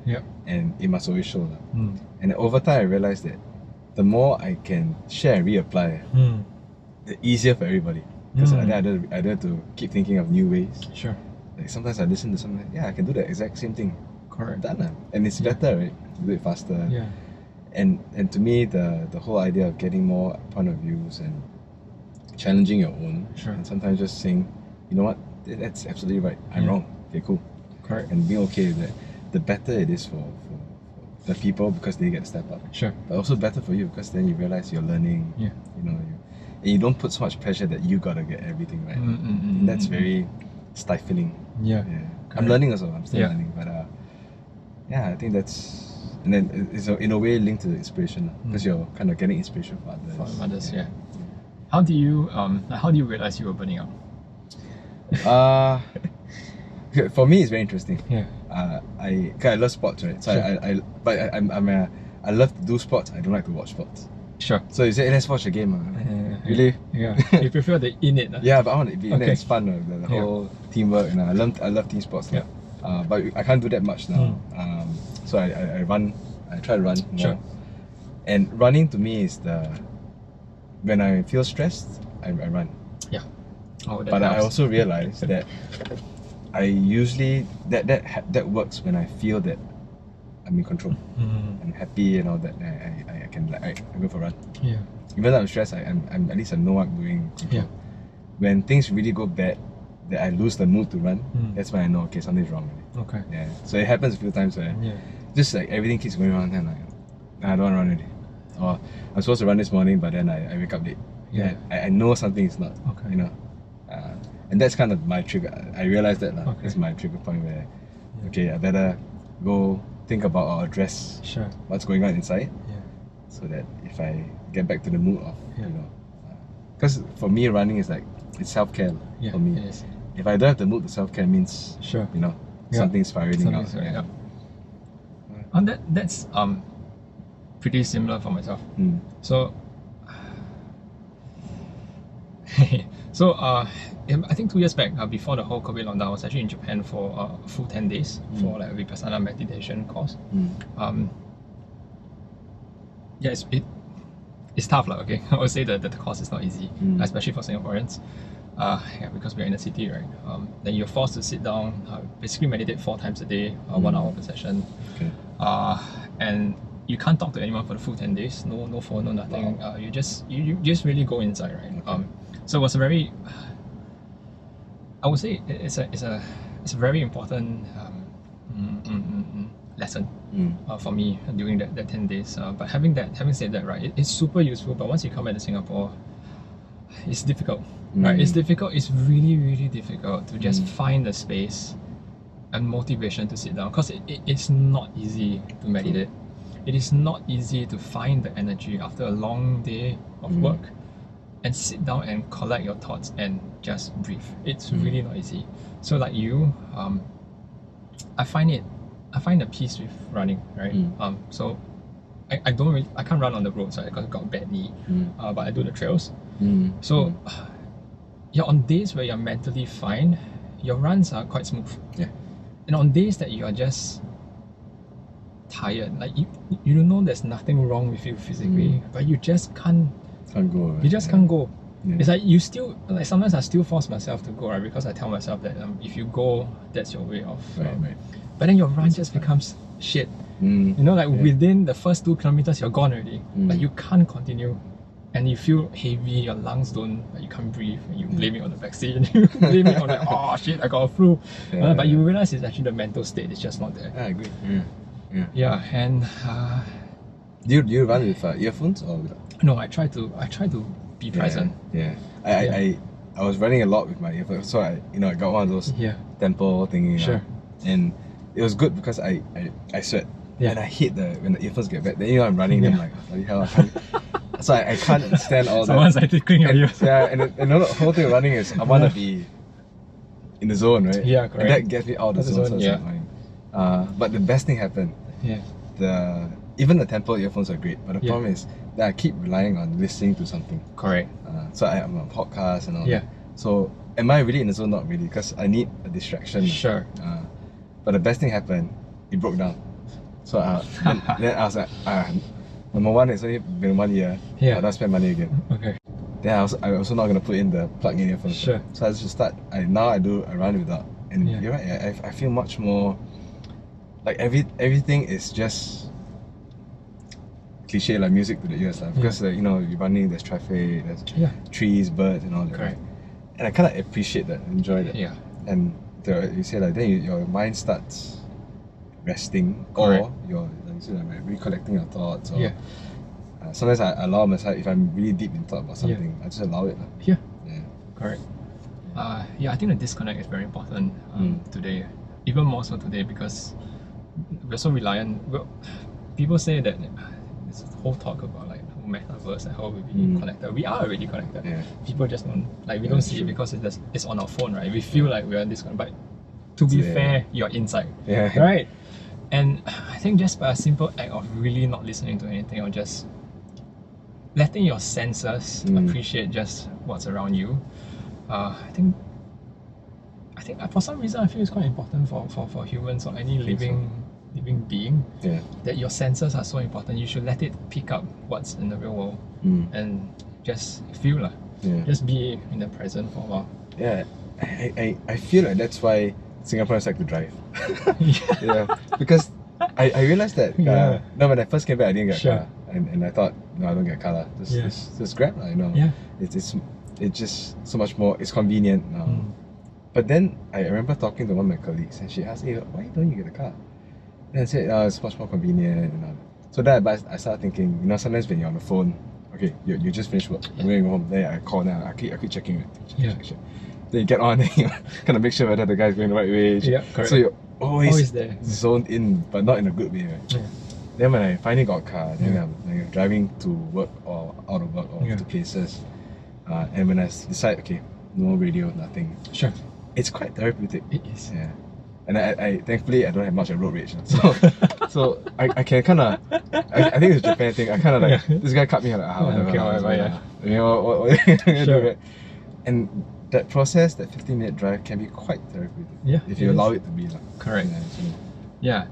And it must always show. And over time, I realized that the more I can share and reapply, the easier for everybody. Because I don't have to keep thinking of new ways. Like sometimes I listen to something, I can do the exact same thing. Correct. Done. And it's better, right? To do it faster. And to me, the whole idea of getting more point of views and challenging your own, and sometimes just saying, you know what, that's absolutely right, I'm wrong. Okay, cool. Correct. And being okay with that, the better it is for the people, because they get to step up. But also better for you, because then you realize you're learning. And you don't put so much pressure that you gotta get everything right. And that's very stifling. I'm learning also. I'm still learning, but I think that's. And then it's in a way linked to the inspiration, because you're kind of getting inspiration from others. How do you realize you were burning out? For me, it's very interesting. I love sports, right? So I love to do sports. I don't like to watch sports. So you say, hey, let's watch a game. Really? You prefer the in it? Yeah, but I want to be in it. It's fun. The whole teamwork, and I love team sports. But I can't do that much now. So I run. I try to run more. And running to me is when I feel stressed, I run. But I also realize that I usually that works when I feel that I'm in control. I'm happy and all that. I can I go for a run. Even though I'm stressed, I'm at least I know what I'm doing. When things really go bad, that I lose the mood to run, that's when I know, okay, something's wrong with it. So it happens a few times where just like everything keeps going on, and I don't want to run already. Or I'm supposed to run this morning, but then I wake up late. I know something is not. And that's kind of my trigger. I realized that it's my trigger point where, okay, I better go think about or address what's going on inside, so that if I get back to the mood of, because for me running is like, it's self-care for me. If I don't have the mood to self-care, means something's spiraling out. And that's pretty similar for myself. So So I think 2 years back, before the whole COVID lockdown, I was actually in Japan for a full 10 days for like a Vipassana meditation course. Yeah, it's tough, like, okay. I would say that the course is not easy, especially for Singaporeans. Yeah, because we're in the city, right? Then you're forced to sit down, basically meditate 4 times a day, 1 hour per session. Okay. And you can't talk to anyone for the full 10 days. No phone, no nothing. Wow. You just really go inside, right? Okay. So it was a very, I would say it's a very important lesson for me during that 10 days. But having said that, right, it's super useful. But once you come back to Singapore, it's difficult, right? It's difficult. It's really, really difficult to just find the space and motivation to sit down, because it's not easy to meditate. It is not easy to find the energy after a long day of work and sit down and collect your thoughts and just breathe. It's really not easy. So like you, I find the peace with running, right? So I can't run on the road, so I got a bad knee, but I do the trails. So yeah, on days where you're mentally fine, your runs are quite smooth. Yeah. And on days that you are just tired, like you don't know there's nothing wrong with you physically, but you just can't Can't go. Right? you just can't go. Yeah. It's like you still, like sometimes I still force myself to go, right? Because I tell myself that if you go, that's your way off. Right. But then your run just becomes shit. You know, like within the first 2 kilometers, you're gone already. Like you can't continue. And you feel heavy, your lungs don't, like you can't breathe, and you blame it on the vaccine, you blame it on like, oh shit, I got a flu. But you realize it's actually the mental state, it's just not there. I agree. Yeah, and Do you run with earphones or without? no, I try to be present. Yeah. I was running a lot with my earphones, so I got one of those tempo thingy. Sure. And it was good because I sweat. Yeah. And I hate when the earphones get wet. Then I'm running, then I'm like, bloody hell, I can't. So I can't stand all that. Someone's like tickling your ears. Yeah, and the whole thing of running is I want to be in the zone, right? Yeah, correct. And that gets me out of the zone. So it's yeah. annoying. But the best thing happened. Yeah. Even the tempo earphones are great, but the problem is that I keep relying on listening to something. Correct. So I'm on podcasts and all Yeah. that. So am I really in the zone? Not really, because I need a distraction. Sure. But the best thing happened, it broke down. So then I was like, number one, it's only been 1 year. Yeah. I don't spend money again. Okay. Then I also not gonna put in the plug-in earphones. Sure. So I just start. I run without, and you're right. I feel much more like everything is just cliche, like music to the ears, because you're running. There's traffic, there's trees, birds, and all that. Correct. And I kind of appreciate that, enjoy that. Yeah. And you say like then your mind starts resting, Correct. or you're recollecting your thoughts. Or, Yeah. Sometimes I allow myself, if I'm really deep in thought about something, I just allow it. Yeah. Yeah. Correct. Yeah, I think the disconnect is very important today, even more so today, because we're so reliant. Well, people say that this whole talk about like metaverse and how we'll be connected. We are already connected. Yeah. People just don't we don't see it because it's on our phone, right? We feel like we're disconnected, but to be fair, you're inside. Yeah. Right. And I think just by a simple act of really not listening to anything, or just letting your senses appreciate just what's around you, I think for some reason I feel it's quite important for humans or any living being, that your senses are so important. You should let it pick up what's in the real world and just feel just be in the present for a while. Yeah, I feel like that's why Singaporeans like to drive. Yeah, because I realized that when I first came back I didn't get a car, and I thought no, I don't get a car, just Grab, it's just so much more, it's convenient now. But then I remember talking to one of my colleagues, and she asked me, why don't you get a car? And I said, it's much more convenient and all. So then I started thinking, sometimes when you're on the phone, okay, you just finished work, I'm going home, then I call now, I keep checking it. Check. Then you get on and you kind of make sure whether the guy's going the right way. Yeah, correct. So you're always there. zoned in, but not in a good way, right? Yeah. Then when I finally got a car, then I'm driving to work or out of work or to places, and when I decide, okay, no radio, nothing. Sure. It's quite therapeutic. It is. Yeah. And I thankfully I don't have much of road rage. So I can kind of, I think it's a Japan thing. I kind of like, this guy cut me, I'm like, okay, whatever, what are you gonna do, right? And that process, that 15-minute drive, can be quite therapeutic. Yeah, if you it allow is. it to be. Correct. Yeah, actually. Yeah.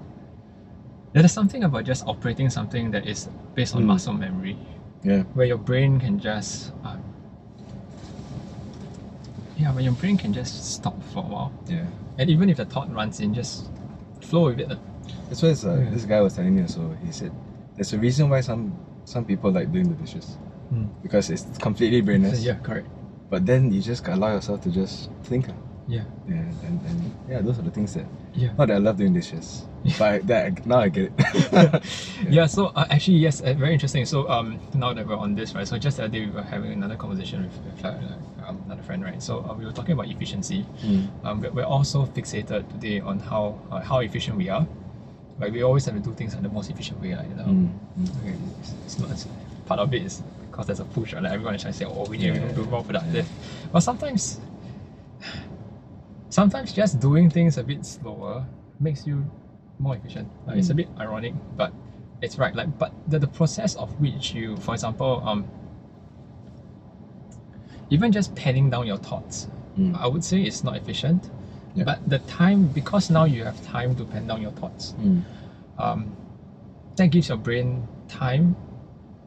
There's something about just operating something that is based on muscle memory, Yeah. where your brain can just when your brain can just stop for a while. Yeah. And even if the thought runs in, just flow with it. That's why this guy was telling me also. He said there's a reason why some people like doing the dishes, because it's completely brainless. Yeah, correct. But then you just allow yourself to just think. Yeah. Yeah, and yeah, those are the things that. Yeah. Not that I love doing dishes, but now I get it. Yeah. So actually, yes, very interesting. So now that we're on this, right? So just the other day we were having another conversation with another friend, right? So we were talking about efficiency. We're also fixated today on how efficient we are. Like we always have to do things in the most efficient way, like, you know. Okay, it's not part of it is because there's a push, right? Like everyone is trying to say, oh, we need to be more productive. But sometimes just doing things a bit slower makes you more efficient. Like, it's a bit ironic, but it's right. Like, but the process of which you, for example, even just penning down your thoughts, I would say it's not efficient. Yeah. But the time, because now you have time to pen down your thoughts, that gives your brain time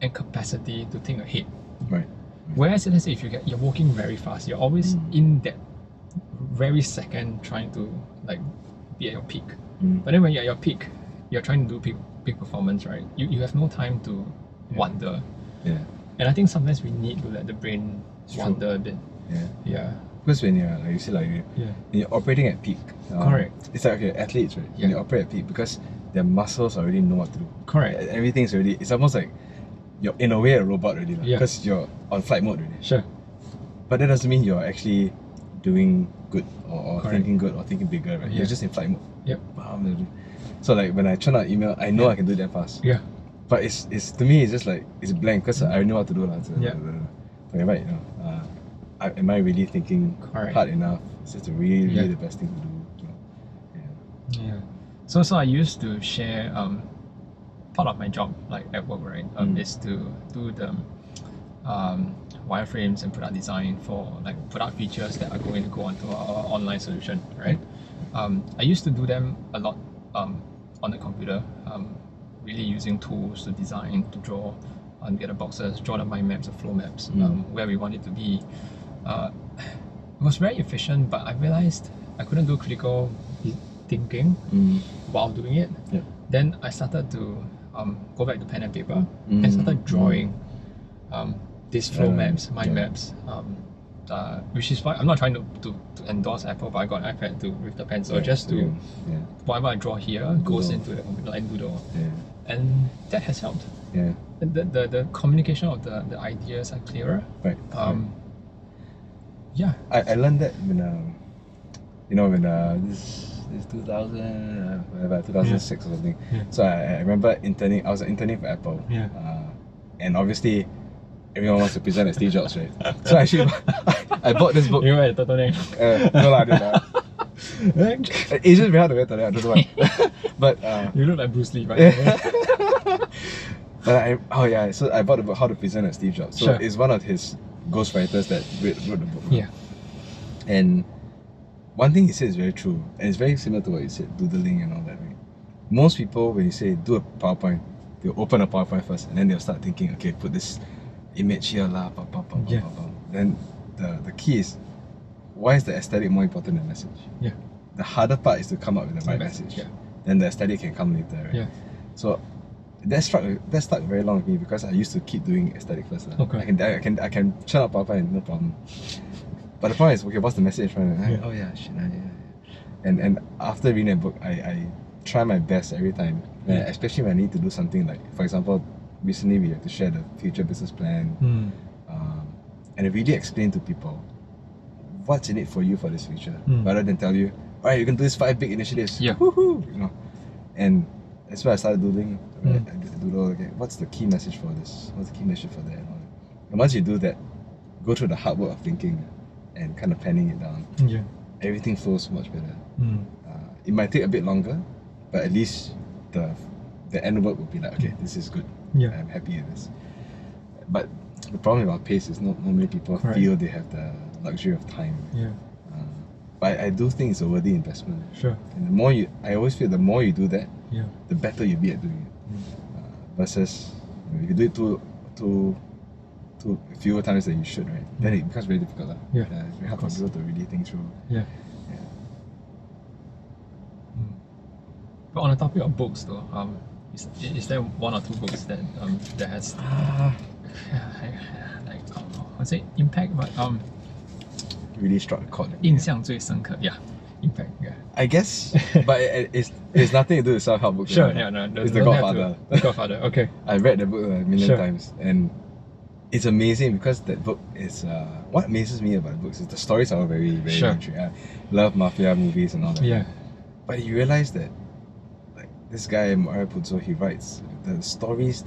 and capacity to think ahead. Right. Whereas let's say if you're walking very fast, you're always in that very second trying to like be at your peak. But then when you're at your peak, you're trying to do peak performance, right? You have no time to wander. Yeah. And I think sometimes we need to let the brain wander a bit. Yeah. Yeah. Because when you're, like you say, like when you're operating at peak, Correct. It's like athletes, right? Yeah. When you operate at peak, because their muscles already know what to do. Correct. Everything's already. It's almost like you're in a way a robot already, Yeah. because you're on flight mode already. Sure. But that doesn't mean you're actually doing good or Correct. thinking good or thinking bigger, right? Yeah. You're just in flight mode. Yep. So like when I churn out email, I know I can do that fast. Yeah. But it's to me it's just like it's blank because I already know what to do. Yeah. But you're right, you know. Am I really thinking Correct. hard enough? Is this really the best thing to do? Yeah. So I used to share part of my job, like at work, right, is to do the wireframes and product design for like product features that are going to go onto our online solution, right? I used to do them a lot on the computer, really using tools to design, to draw, get the boxes, draw the mind maps, the flow maps, where we want it to be. It was very efficient, but I realized I couldn't do critical thinking while doing it. Yep. Then I started to go back to pen and paper and started drawing these flow maps, mind maps, which is why I'm not trying to endorse Apple, but I got an iPad with the pencil just to whatever I draw here goes into the computer and doodle. And that has helped. Yeah. The communication of the ideas are clearer. Right. Yeah. I learned that when when this 2006 or something. Yeah. So I remember interning. I was interning for Apple. Yeah. And obviously everyone wants to present at Steve Jobs, right? So actually I bought this book. You were at the turtleneck. No lah, it's just very hard to wear turtleneck. I don't know why. But you look like Bruce Lee, right? But so I bought the book How to Present at Steve Jobs. So Sure. it's one of his ghostwriters that wrote the book. Yeah. And one thing he said is very true, and it's very similar to what you said, doodling and all that, right? Most people, when you say do a PowerPoint, they'll open a PowerPoint first, and then they'll start thinking, okay, put this image here lah, Then the key is, why is the aesthetic more important than message? Yeah. The harder part is to come up with the right message. Yeah. Then the aesthetic can come later, right? Yeah. So that stuck very long with me because I used to keep doing aesthetic first. Okay. I can churn out PowerPoint, no problem. But the point is, okay, what's the message? Right? Oh yeah, shit, yeah. And after reading a book, I try my best every time, especially when I need to do something like, for example, recently we have to share the future business plan, and I really explain to people what's in it for you for this future, rather than tell you, all right, you can do these 5 big initiatives, woohoo, And that's why I started doodling. I doodle, okay, what's the key message for this? What's the key message for that? And once you do that, go through the hard work of thinking and kind of penning it down. Yeah. Everything flows much better. It might take a bit longer, but at least the end work will be like, okay, this is good. Yeah. I'm happy with this. But the problem about pace is not many people feel they have the luxury of time. Yeah. But I do think it's a worthy investment. Sure. And the more I always feel the more you do that, Yeah. the better you'll be at doing it. Versus if you do it too fewer times than you should, right? Then it becomes very difficult. Yeah. It's very hard for people to really think through. Yeah. But on the topic of books, though, is there one or two books that that has like I'd say impact, but Really struck a chord. 印象最深刻 yeah, impact, yeah. I guess, but it's nothing to do with self-help books. Sure, right? yeah, no, It's The don't have Godfather. to- The Godfather, okay. I read the book a million Sure. times, and it's amazing because that book is what amazes me about books is the stories are all very very Sure. intriguing. I love mafia movies and all that. Yeah, But you realize that like this guy Mario Puzo, he writes the stories,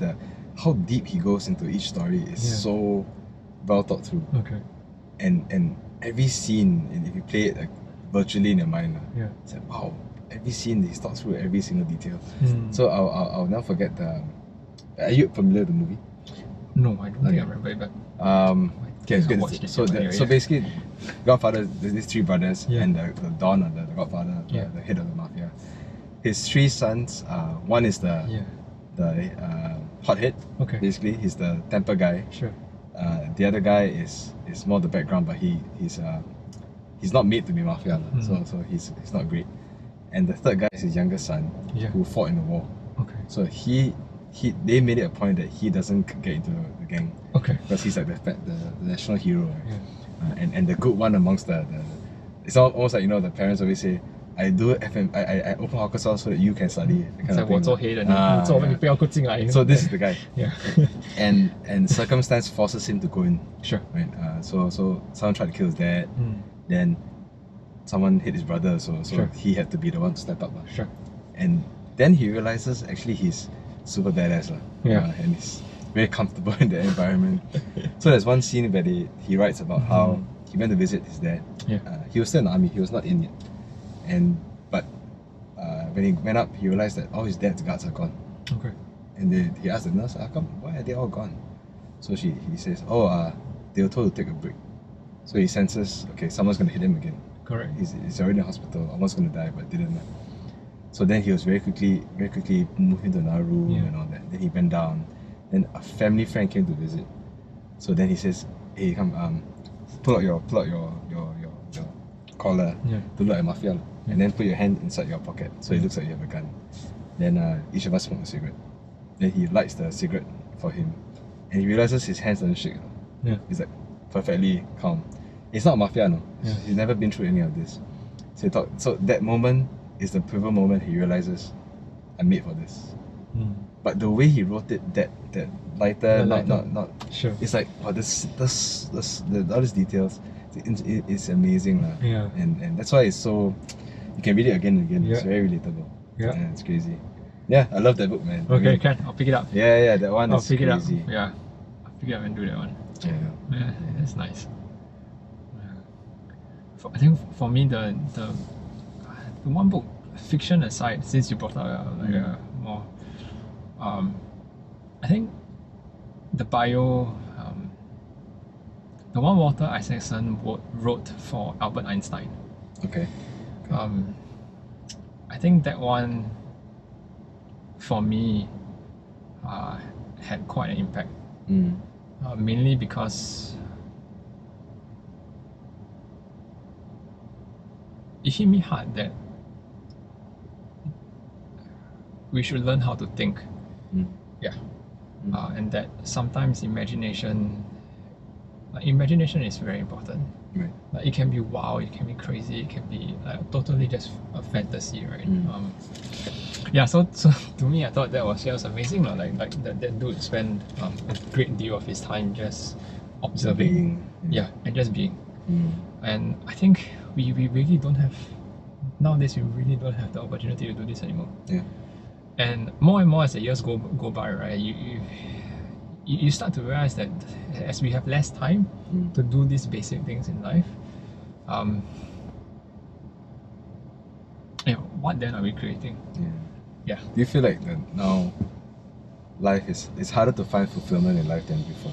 how deep he goes into each story is Yeah. so well thought through. okay. And every scene, and if you play it like virtually in your mind, Yeah. it's like wow, every scene he's thought through every single detail. Mm. So I'll never forget the. Are you familiar with the movie? No, I don't think Okay. I remember it, but Okay, it's I good. watched it, So, yeah, anyway, so yeah. basically, Godfather, there's these three brothers, Yeah. and the Don, or the Godfather, Yeah. the head of the mafia. His three sons, one is the hothead. Okay. Basically, he's the temper guy. Sure. The other guy is more the background, but he's not made to be mafia, so he's not great. And the third guy is his younger son, Yeah. who fought in the war. Okay. So they made it a point that he doesn't get into the gang Okay. because he's like the national hero, right? Yeah. And the good one amongst the it's almost like the parents always say, I do I open hawker stores so that you can study. That kind 在 of 我 thing. 做黑的， Ah, 你做 yeah. 你不要过进来。 So this is the guy, yeah. and circumstance forces him to go in. Sure. Right. So someone tried to kill his dad. Mm. Then someone hit his brother. So Sure. he had to be the one to step up. Sure. And then he realizes actually he's super badass. Yeah. And he's very comfortable in the environment. So there's one scene where he writes about how he went to visit his dad. Yeah. He was still in the army, he was not in yet. But when he went up, he realized that all his dad's guards are gone. Okay. And he asked the nurse, how come, why are they all gone? So he says, they were told to take a break. So he senses, okay, someone's going to hit him again. Correct. He's already in the hospital, almost going to die, but didn't. So then he was very quickly moved into another room and all that. Then he went down. Then a family friend came to visit. So then he says, hey, come, pull out your collar to look like mafia. And then put your hand inside your pocket so it looks like you have a gun. Then each of us smoke a cigarette. Then he lights the cigarette for him. And he realizes his hands don't shake. Yeah. He's like perfectly calm. It's not mafia, no. Yeah. He's never been through any of this. So that moment is the pivotal moment he realizes, I'm made for this. Mm. But the way he wrote it, that lighter, The lighter. not Sure. it's like all these details, it's amazing. Yeah. And that's why it's so, you can read it again and again. It's Yeah. very relatable. Yeah. It's crazy. Yeah, I love that book, man. I Okay, mean, can I'll pick it up. yeah, that one I'll is pick it up. crazy. Yeah. I'll pick it up and do that one. Yeah. Yeah, that's nice. Yeah. I think for me the one book, fiction aside, since you brought up more, I think the bio, the one Walter Isaacson wrote for Albert Einstein. Okay. I think that one for me had quite an impact. Mm. Mainly because it hit me hard that we should learn how to think. Mm. Yeah. And that sometimes imagination is very important. Right. Like it can be wow, it can be crazy, it can be like totally just a fantasy, right? Mm. Yeah, so to me, I thought that was amazing. Like that dude spent a great deal of his time just observing. Being, Yeah, and just being. Mm. And I think we really don't have, nowadays we really don't have the opportunity to do this anymore. Yeah. And more as the years go by, right, you start to realize that as we have less time to do these basic things in life, what then are we creating? Yeah. Do you feel like that now life it's harder to find fulfillment in life than before?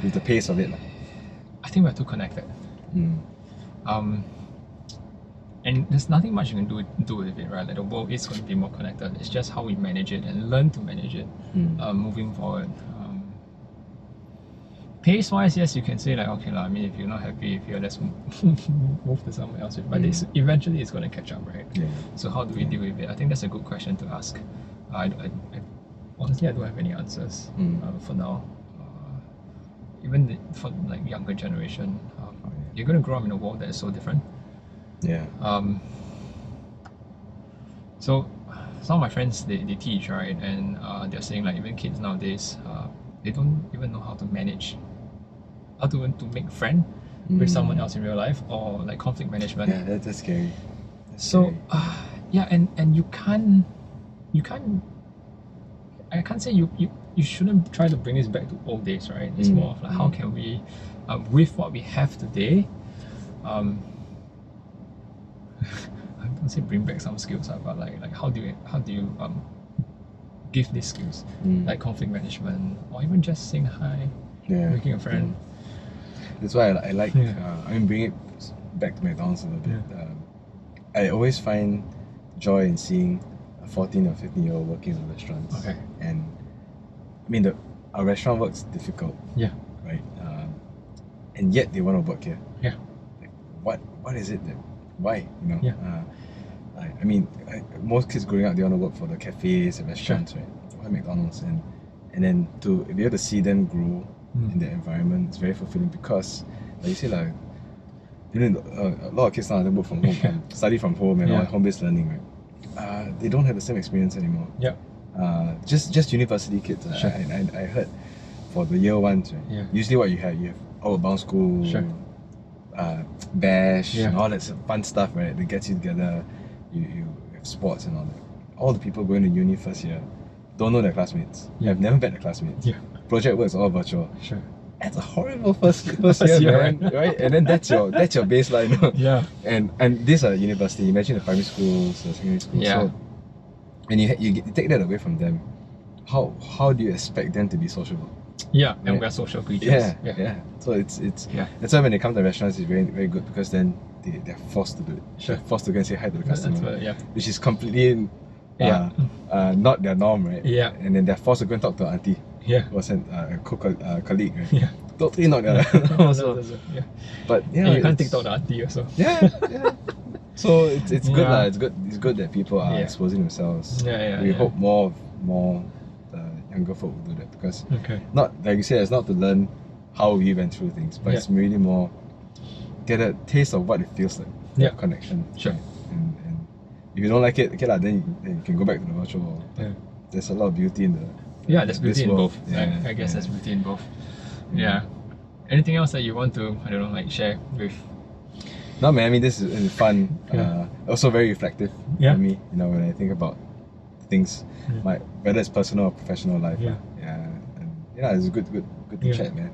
With the pace of it? I think we're too connected. And there's nothing much you can do with it, right? Like the world is going to be more connected. It's just how we manage it and learn to manage it moving forward. Pace-wise, yes, you can say like, okay, I mean, if you're not happy, if you're let's move to somewhere else. But eventually it's going to catch up, right? Yeah. So how do we deal with it? I think that's a good question to ask. Honestly, I don't have any answers for now. Even for like younger generation, you're going to grow up in a world that is so different. Yeah. So some of my friends they teach, right, and they're saying like even kids nowadays they don't even know how to manage, how to make friend with someone else in real life, or like conflict management. Yeah, that's scary. Yeah, and you can't I can't say you shouldn't try to bring this back to old days, right? It's more of like how can we with what we have today, I don't say bring back some skills, but like how do you give these skills like conflict management, or even just saying hi, making a friend. That's why I like I mean, bring it back to McDonald's a little bit. I always find joy in seeing a 14 or 15-year-old working in restaurants. Okay. And I mean, our restaurant work's difficult. Yeah. Right. And yet they want to work here. Yeah. Like, what is it that? Why? You know. Yeah. I mean, most kids growing up, they want to work for the cafes and restaurants, right? Why McDonald's? And then to be able to see them grow in that environment, it's very fulfilling because, like you say, like, you know, a lot of kids now they work from home, study from home, and all home-based learning, right? They don't have the same experience anymore. Yeah. Just university kids. I heard for the year ones, right? Yeah. Usually, what you have outbound school, bash, and all that fun stuff, right? That gets you together. You have sports and all that. All the people going to uni first year don't know their classmates. Have never met their classmates. Yeah. Project work is all virtual. Sure. That's a horrible first year, man, right? And then that's your baseline. Yeah. And these are university. Imagine the primary schools, the secondary schools. Yeah. So, and you take that away from them. How do you expect them to be sociable? Yeah, right? And we're social creatures. Yeah. So it's that's why when they come to restaurants, it's very very good because then they're forced to do it. Sure. They're forced to go and say hi to the customer. Which is completely not their norm, right? Yeah. And then they're forced to go and talk to auntie. Yeah. Or a colleague, right? Yeah. Totally not their norm. But yeah, and you can't TikTok the auntie also. Yeah. So it's good lah. It's good that people are exposing themselves. We hope more younger folk will do that because not like you said, it's not to learn how we went through things, but it's really more get a taste of what it feels like. Connection. Sure. Right? And if you don't like it, okay lah, then you can go back to the virtual world. Yeah. There's a lot of beauty in there's beauty in both. I guess there's beauty in both. Yeah. Anything else that you want to share with? No man, I mean this is fun. Also very reflective for me. You know, when I think about things, whether it's personal or professional life. And it's good to chat, man.